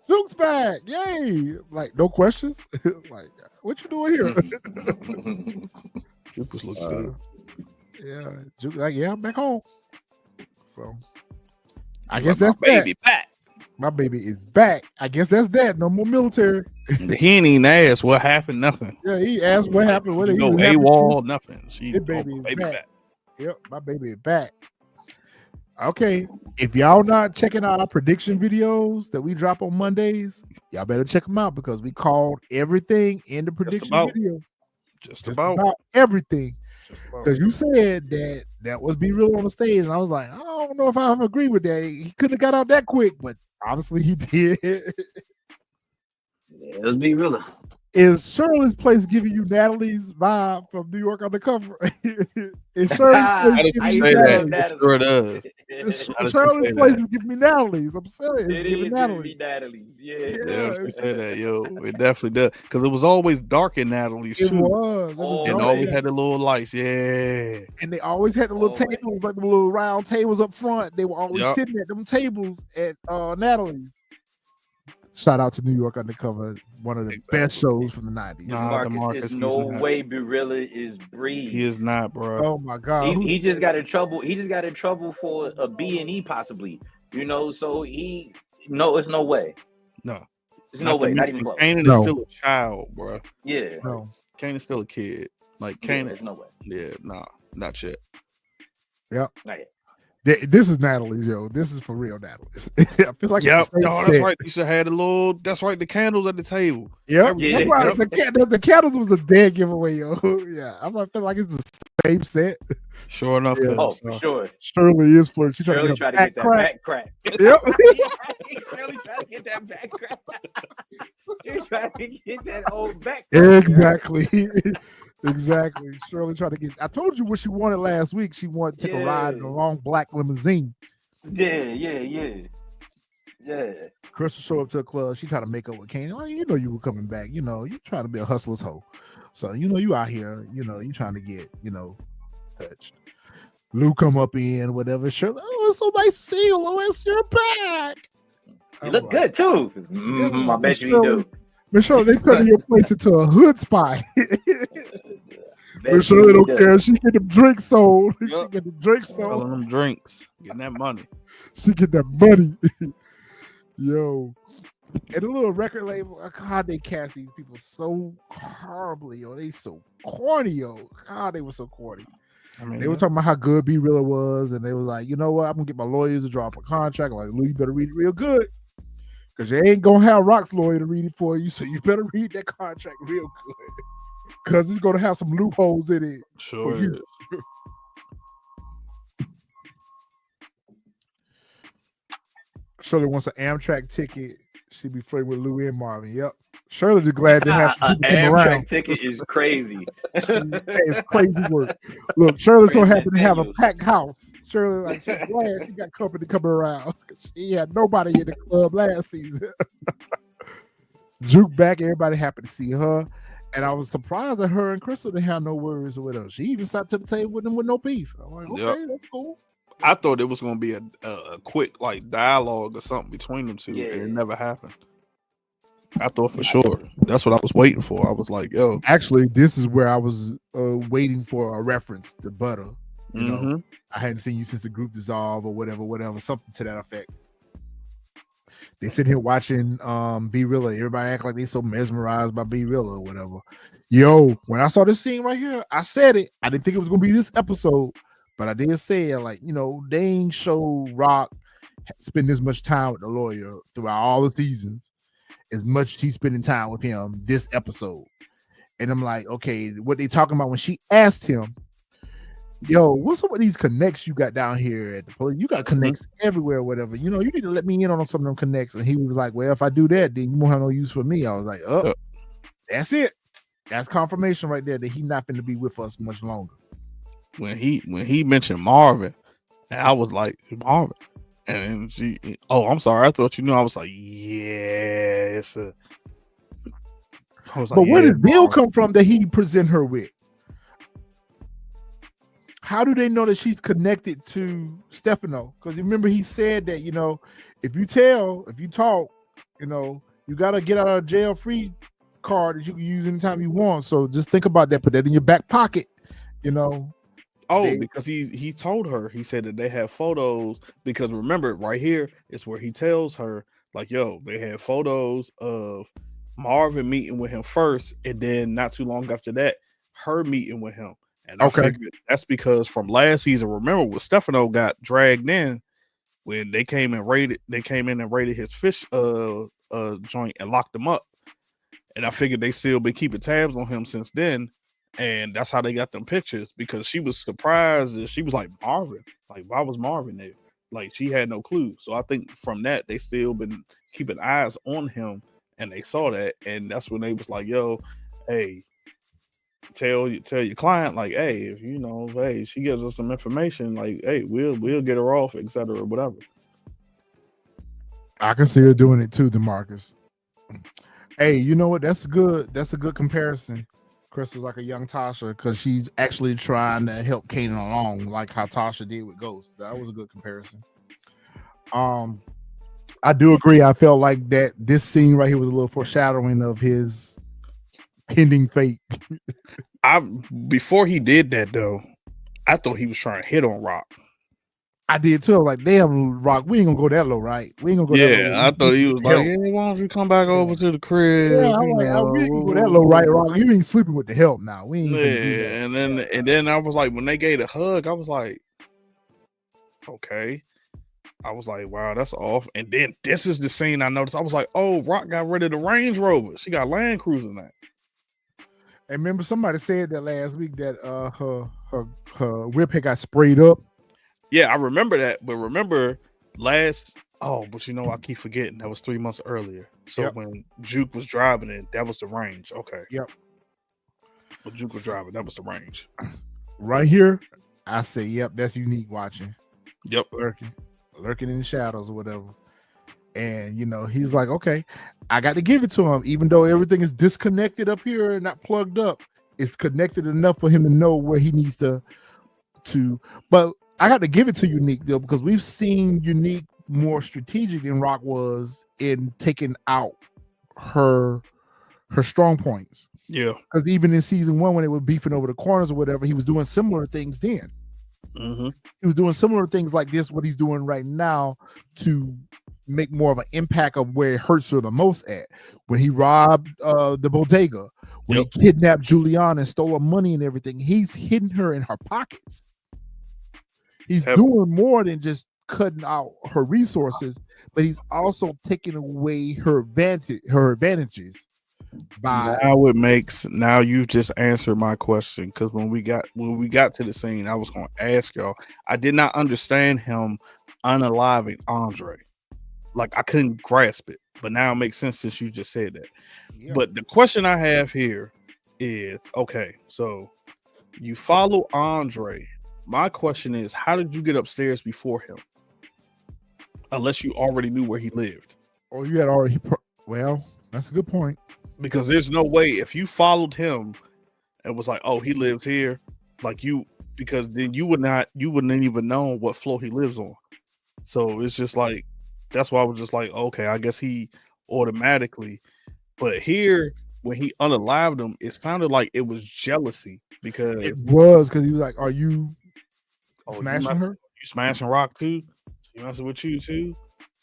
Juke's back, yay! Like no questions. Like, what you doing here? Juke was looking good. Yeah, Juke like, yeah, I'm back home. So I guess that's baby back. My baby is back. I guess that's that. No more military. He ain't even asked what happened. Nothing. Yeah, he asked what happened. What he go AWOL. Nothing. His baby is back. Yep, my baby is back. Okay, if y'all not checking out our prediction videos that we drop on Mondays, y'all better check them out because we called everything in the prediction video. Just about everything. Because you said that was be real on the stage, and I was like, I don't know if I agree with that. He couldn't have got out that quick, but obviously he did. Yeah, let's be real. Is Shirley's place giving you Natalie's vibe from New York Undercover? Is Shirley's place giving you Natalie? Sure does. Shirley's place is giving me Natalie's. I'm saying it's giving Natalie's. Yeah, we said that, yo. It definitely does. Because it was always dark in Natalie's It too. was and always had the little lights, yeah. And they always had the little tables, like the little round tables up front. They were always sitting at them tables at Natalie's. Shout out to New York Undercover, one of the best shows from the 90s. There's no way Barilla is Breeze. He is not, bro. Oh my god. He just got in trouble. He just got in trouble for a B&E possibly. So it's no way. No. There's no way. Not even close. Kanan is still a child, bro. Yeah. No. Kanan's still a kid. Like Kanan. There's no way. Yeah, nah, not yet. Yep. Not yet. This is Natalie's, yo. This is for real, Natalie's. I feel like that's right. You should have had that's right, the candles at the table. Yep. Yeah. That's right. The candles was a dead giveaway, yo. Yeah. I feel like it's the same set. Sure enough. Yeah. Oh, for sure. Shirley is flirting. She trying to get that back crack. Yep. Shirley trying to get that back crack. She's trying to get that old back crack. Exactly. Exactly. Shirley trying to get. I told you what she wanted last week. She wanted to take a ride in a long black limousine. Yeah. Crystal showed up to a club. She tried to make up with Kanan. Oh, you know you were coming back. You trying to be a hustler's hoe. So you out here. You trying to get touched. Lou come up in whatever. Shirley. Oh, it's so nice to see you, Lois. You're back. You look good too. I bet you do. Michelle, they turn your place into a hood spot. Michelle, they don't care. She get them drinks sold. She get them drinks sold. Selling them drinks. Getting that money. She get that money. Yo. And a little record label, God, they cast these people so horribly, yo. They so corny, yo. God, they were so corny. I mean, they were talking about how good B-Rilla was, and they was like, you know what? I'm gonna get my lawyers to draw up a contract. I'm like, Lou, you better read it real good. Because you ain't gonna have Rock's lawyer to read it for you, so you better read that contract real good. because it's gonna have some loopholes in it. Sure for you. is. Shirley wants an Amtrak ticket. She be flirting with Louie and Marvin. Yep. Shirley is glad to have An people come around. Amtrak ticket is crazy. It's crazy work. Look, Shirley's so happy to have a Daniels. packed house. Shirley, like, she's glad she got company coming around. She had nobody in the club last season. Juke back, everybody happy to see her. And I was surprised that her and Crystal didn't have no words or whatever. She even sat to the table with them with no beef. I'm like, okay, Yep. that's cool. I thought it was gonna be a quick like dialogue or something between them two, Yeah. and it never happened. I thought for sure. That's what I was waiting for. I was like, yo. Actually, this is where I was waiting for a reference to Butter. You know, Mhm. I hadn't seen you since the group dissolved or whatever, something to that effect. They sit here watching Be Real. Everybody act like they so mesmerized by Be Real or whatever. Yo, when I saw this scene right here, I said it. I didn't think it was gonna be this episode, but I did say it. Like, you know, they ain't show Raq spend this much time with the lawyer throughout all the seasons as much as he's spending time with him this episode. And I'm like, okay, what they talking about when she asked him, yo, what's up with these connects you got down here at the police? You got connects everywhere, whatever. You know, you need to let me in on some of them connects. And he was like, well, if I do that, then you won't have no use for me. I was like, oh, that's it. That's confirmation right there that he's not going to be with us much longer. When he mentioned Marvin, and I was like, Marvin. And she, I'm sorry, I thought you knew. I was like, yeah, it's a. I was like, But where yeah, did Bill Marvin. come from that he present her with? How do they know that she's connected to Stefano? Because remember, he said that, you know, if you talk, you know, you got to get out of jail free card that you can use anytime you want. So just think about that. Put that in your back pocket, you know. Because he told her, he said that they have photos, because remember right here is where he tells her, like, yo, they had photos of Marvin meeting with him first, and then not too long after that, her meeting with him. And I figured that's because from last season, remember when Stefano got dragged in when they came in and raided his fish joint and locked him up. And I figured they still been keeping tabs on him since then. And that's how they got them pictures, because she was surprised and she was like, Marvin, like, why was Marvin there? Like, she had no clue. So I think from that, they still been keeping eyes on him, and they saw that. And that's when they was like, yo, hey, tell your client, like, hey, if you know, hey, she gives us some information, like, hey, we'll get her off, etc., whatever. I can see her doing it too, DeMarcus. Hey, you know what? That's good. That's a good comparison. Crystal's like a young Tasha, because she's actually trying to help Kanan along, like how Tasha did with Ghost. That was a good comparison. I do agree. I felt like that this scene right here was a little foreshadowing of his pending fate. Before he did that though, I thought he was trying to hit on Raq. I did too. I was like, damn, Raq, we ain't gonna go that low, right? We ain't gonna go that low. Yeah, I thought he was like, hey, why don't you come back over to the crib? Yeah, I'm like, we ain't gonna go that low, right, Raq? You ain't sleeping with the help now. We ain't gonna do that. And then I was like, when they gave a hug, I was like, okay. I was like, wow, that's off. And then this is the scene I noticed. I was like, oh, Raq got rid of the Range Rover. She got Land Cruiser now. And remember, somebody said that last week that her whip had got sprayed up. Yeah, I remember that. But remember but you know, I keep forgetting that was 3 months earlier. So when Juke was driving it, that was the Range. Okay. Yep. When Juke was driving, that was the Range. Right here, I say, yep, that's unique watching. Yep. Lurking in the shadows or whatever. And, you know, he's like, okay, I got to give it to him. Even though everything is disconnected up here and not plugged up, it's connected enough for him to know where he needs to. But I got to give it to Unique, though, because we've seen Unique more strategic than Raq was in taking out her strong points. Yeah. Because even in season 1, when they were beefing over the corners or whatever, he was doing similar things then. Mm-hmm. He was doing similar things like this, what he's doing right now, to make more of an impact of where it hurts her the most at. When he robbed the bodega, when he kidnapped Juliana and stole her money and everything, he's hidden her in her pockets. He's doing more than just cutting out her resources, but he's also taking away her advantages. by Now you just answered my question, because when we got to the scene, I was gonna ask y'all. I did not understand him unaliving Andre. Like, I couldn't grasp it, but now it makes sense since you just said that. yeah. But the question I have here is, okay, so you follow Andre. My question is, how did you get upstairs before him? Unless you already knew where he lived. Or you had already. Well, that's a good point. Because there's no way if you followed him and was like, oh, he lives here, like you, because then you wouldn't even know what floor he lives on. So it's just like, that's why I was just like, okay, I guess he automatically. But here, when he unalived him, it sounded like it was jealousy, because It was because he was like, "Are you you smashing her? You smashing Raq too? She messing with you too?"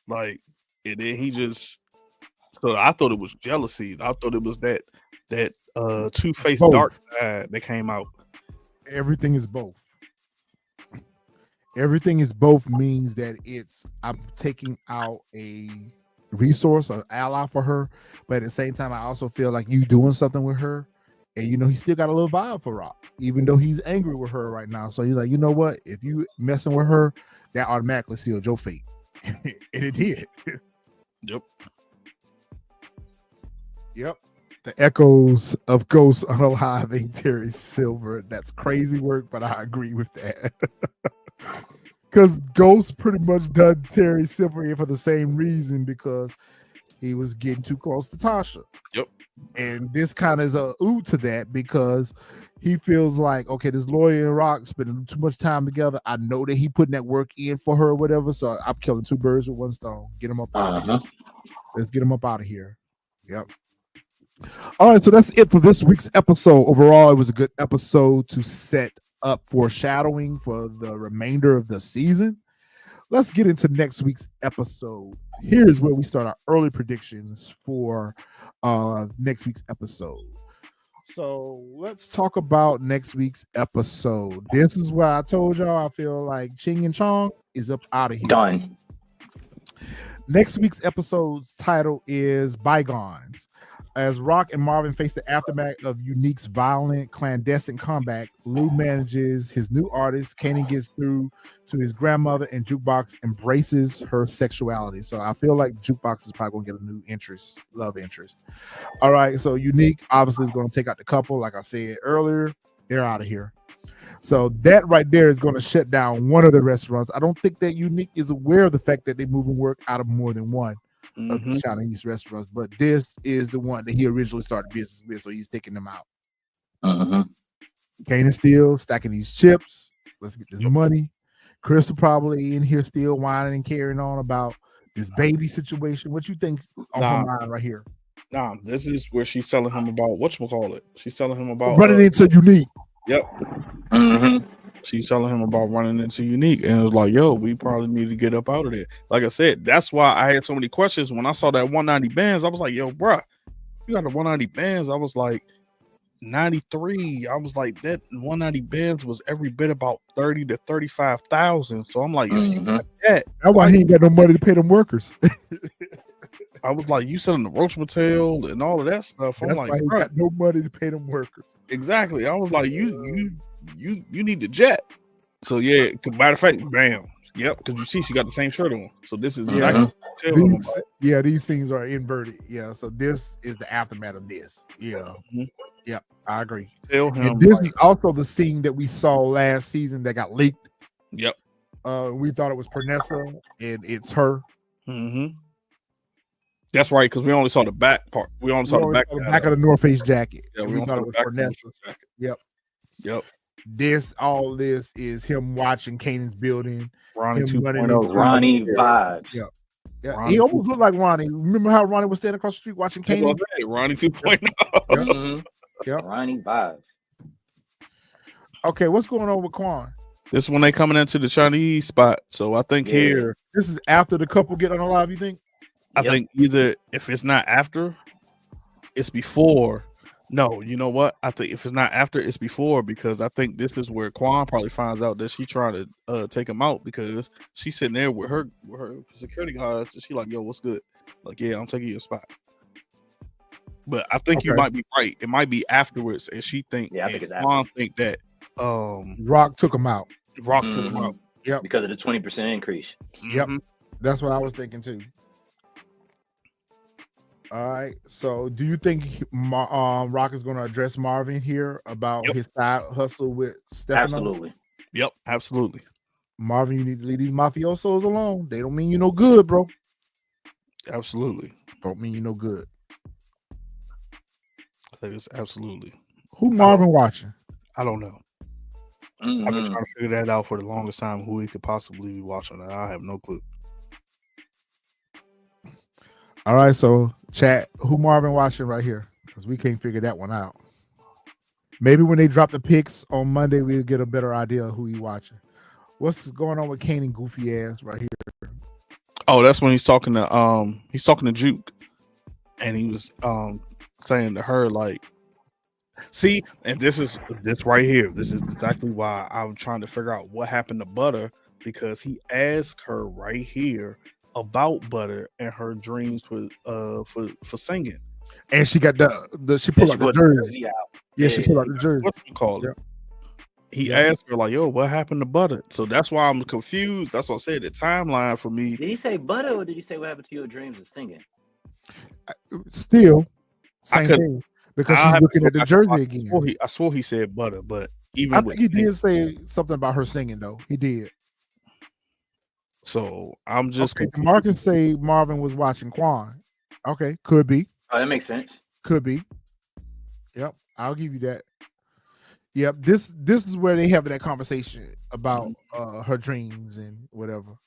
Like, and then he just. So I thought it was jealousy. I thought it was that two-faced Both. dark side that came out. Everything is both. Everything is both means that I'm taking out a resource or ally for her, but at the same time, I also feel like you doing something with her, and he still got a little vibe for Raq, even though he's angry with her right now. So he's like, you know what? If you messing with her, that automatically sealed your fate, and it did. Yep. Yep. The echoes of Ghost unaliving Terry Silver. That's crazy work, but I agree with that. Because Ghost pretty much done Terry Silver here for the same reason, because he was getting too close to Tasha. Yep. And this kind of is a ode to that, because he feels like, okay, this lawyer and Raq spending too much time together. I know that he putting that work in for her or whatever, so I'm killing two birds with one stone. Get him up out of here. Let's get him up out of here. Yep. All right, so that's it for this week's episode. Overall, it was a good episode to set up foreshadowing for the remainder of the season. Let's get into next week's episode. Here's where we start our early predictions for next week's episode. So let's talk about next week's episode. This is what I told y'all. I feel like Ching and Chong is up out of here. Done. Next week's episode's title is Bygones. As Raq and Marvin face the aftermath of Unique's violent, clandestine comeback, Lou manages his new artist. Kanan gets through to his grandmother, and Jukebox embraces her sexuality. So I feel like Jukebox is probably going to get a new love interest. All right, so Unique obviously is going to take out the couple. Like I said earlier, they're out of here. So that right there is going to shut down one of the restaurants. I don't think that Unique is aware of the fact that they're moving work out of more than one of the Chinese restaurants, but this is the one that he originally started business with, so he's taking them out. Kanan still stacking these chips. Let's get this money. Crystal probably in here still whining and carrying on about this baby situation. What you think on her mind right here? Nah, this is where she's telling him about whatchamacallit. She's telling him about running into Unique. Yep. She's telling him about running into Unique, and it was like, yo, we probably need to get up out of there. Like I said, that's why I had so many questions when I saw that 190 bands. I was like, yo, bruh, you got the 190 bands. I was like, 93. I was like, that 190 bands was every bit about 30 to 35,000. So I'm like, if you got that's why he ain't got no money to pay them workers. I was like, you selling the roach material and all of that stuff. I'm That's like, why he got no money to pay them workers. Exactly. I was like, you need the jet. So yeah, matter of fact, bam. Yep, because you see she got the same shirt on. So this is exactly these things are inverted. Yeah, so this is the aftermath of this. Yeah. Yep, I agree. Tell him, and this is also the scene that we saw last season that got leaked. Yep. We thought it was Pernessa, and it's her. That's right, because we only saw the back part. We only saw the back of the North Face jacket. Yeah, we thought it was Pernessa. Yep. All this is him watching Kanan's building. Ronnie 2.0. Ronnie vibes. Yeah. Ronnie. He almost looked like Ronnie. Remember how Ronnie was standing across the street watching Kanan? Ronnie 2.0. Yep. Ronnie vibes. Okay, what's going on with Quan? This is when they coming into the Chinese spot. So I think here. This is after the couple get unalive, you think? I think either if it's not after, it's before. No, you know what? I think if it's not after, it's before, because I think this is where Quan probably finds out that she trying to take him out, because she's sitting there with her security guards, and she like, yo, what's good? Like, yeah, I'm taking your spot. But I think you Okay. might be right. It might be afterwards, and she think, Yeah, I think and it's Mom think that Raq took him out. Rock took him out. Yep. because of the 20% increase. Yep. Mhm. That's what I was thinking too. All right. So, do you think Raq is going to address Marvin here about his side hustle with Stefano? Absolutely. Yep, absolutely. Marvin, you need to leave these mafiosos alone. They don't mean you no good, bro. Absolutely. Don't mean you no good. I think it's absolutely. Who Marvin watching? I don't know. I've been trying to figure that out for the longest time. Who he could possibly be watching, and I have no clue. All right, so chat, who Marvin watching right here? Because we can't figure that one out. Maybe when they drop the picks on Monday, we'll get a better idea of who he watching. What's going on with Kanan goofy ass right here? Oh, that's when he's talking to Juke, and he was saying to her like, see, and this right here. This is exactly why I'm trying to figure out what happened to Butter, because he asked her right here about Butter and her dreams for singing. And she got the she pulled out the jersey. Yeah, she pulled out the jersey. What you call it? Yep. He asked her like, "Yo, what happened to Butter?" So that's why I'm confused. That's what I said. The timeline for me. Did he say Butter or did he say what happened to your dreams of singing? Still, same thing. Because she's looking at the jersey again. I swore he said Butter, but even I think he did say something about her singing though. He did. So I'm just Marcus say Marvin was watching Quan. Okay, could be. Oh, that makes sense. Could be. Yep, I'll give you that. Yep, this is where they having that conversation about her dreams and whatever.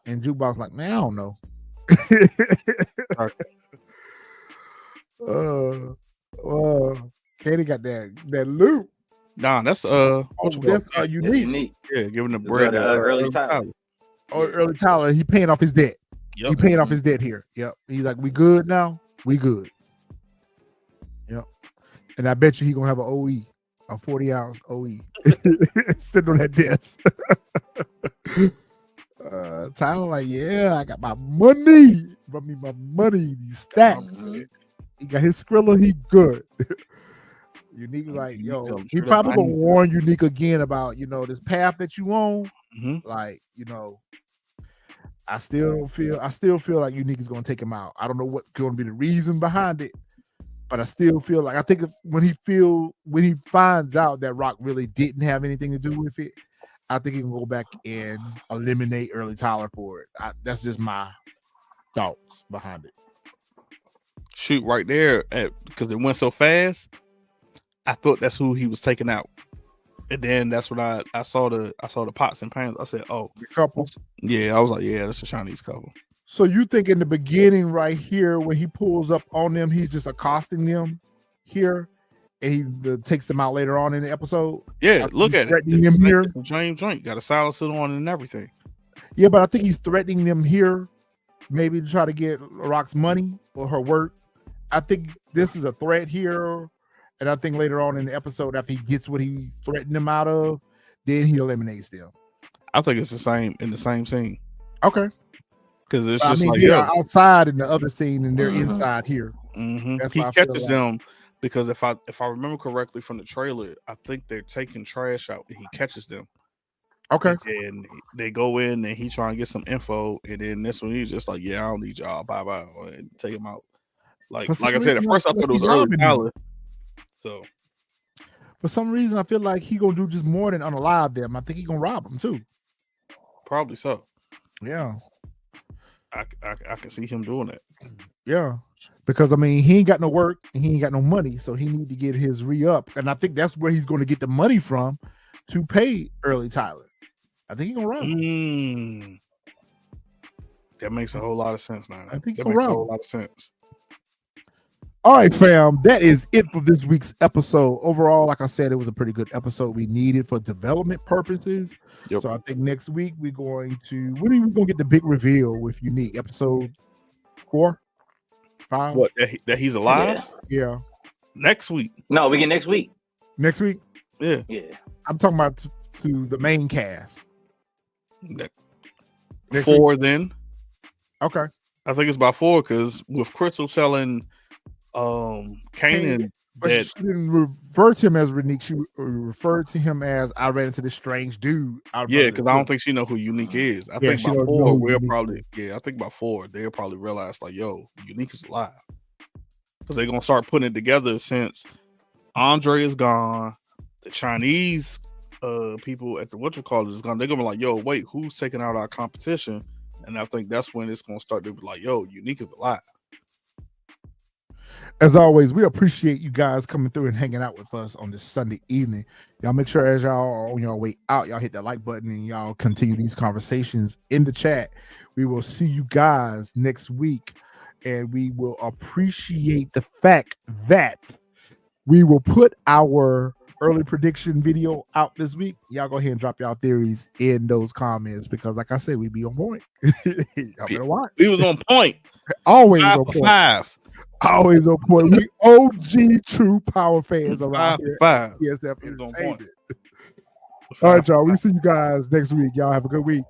And Jukebox like, man, I don't know. Katie got that loop. Nah, that's that's unique. Yeah, giving the bread early Tyler. Oh, early Tyler, he paying off his debt. Yep. He paying off his debt here. Yep. He's like, we good now? We good. Yep. And I bet you he gonna have an OE, a 40-ounce OE, sitting on that desk. Tyler like, yeah, I got my money. Brought me my money, these stacks. He got his Skrilla, he good. Unique like, yo, he probably gonna warn Unique again about, this path that you on. Like, I still feel like Unique is gonna take him out. I don't know what's gonna be the reason behind it, but I still feel like, I think when he finds out that Raq really didn't have anything to do with it, I think he can go back and eliminate early Tyler for it. That's just my thoughts behind it. Shoot, right there, because it went so fast, I thought that's who he was taking out. And then that's when I saw the pots and pans. I said, "Oh, the couple." Yeah, I was like, "Yeah, that's a Chinese couple." So you think in the beginning, right here, when he pulls up on them, he's just accosting them here, and he takes them out later on in the episode? Yeah, look at it. Threatening them here. James joint got a silencer on and everything. Yeah, but I think he's threatening them here, maybe to try to get Raq's money or her work. I think this is a threat here. And I think later on in the episode, after he gets what he threatened them out of, then he eliminates them. I think it's the same in the same scene. Okay. Because it's just like, they're outside in the other scene and they're inside here. That's he catches them because if I remember correctly from the trailer, I think they're taking trash out and he catches them. Okay. And they go in and he trying to get some info. And then this one, he's just like, yeah, I don't need y'all. Bye bye. And take him out. Like I said, at first I thought it was early Tyler. So, for some reason, I feel like he gonna do just more than unalive them. I think he gonna rob them too. Probably so. Yeah, I can see him doing it. Yeah, because he ain't got no work and he ain't got no money, so he need to get his re-up, and I think that's where he's going to get the money from to pay early Tyler. I think he gonna rob him. That makes a whole lot of sense now. I think that makes a whole lot of sense. All right, fam, that is it for this week's episode. Overall, like I said, it was a pretty good episode. We needed for development purposes. Yep. So I think next week we're going to get the big reveal with Unique, episode 4, 5. What, that he's alive? Yeah. Next week. No, we get next week. Next week? Yeah. I'm talking about to the main cast. Next 4 week? Then. Okay. I think it's about 4 because with Crystal telling Kanan. But That she didn't refer to him as Ranique. She referred to him as I ran into this strange dude. yeah, because I don't think she know who Unique is. I think she by don't know 4 who we'll Unique probably I think by 4 they'll probably realize like, yo, Unique is alive. Because they're gonna start putting it together since Andre is gone, the Chinese people at the whatchamacallit is gone. They're gonna be like, yo, wait, who's taking out our competition? And I think that's when it's gonna start to be like, yo, Unique is alive. As always, we appreciate you guys coming through and hanging out with us on this Sunday evening. Y'all make sure as y'all are on your way out, y'all hit that like button and y'all continue these conversations in the chat. We will see you guys next week, and we will appreciate the fact that we will put our early prediction video out this week. Y'all go ahead and drop y'all theories in those comments because, like I said, we be on point. Y'all better watch. We was on point. Always 5 on for point. 5. Always on point. We OG true power fans around 5 for here. 5. PSF We was on Entertainment. point. All right, y'all. We see you guys next week. Y'all have a good week.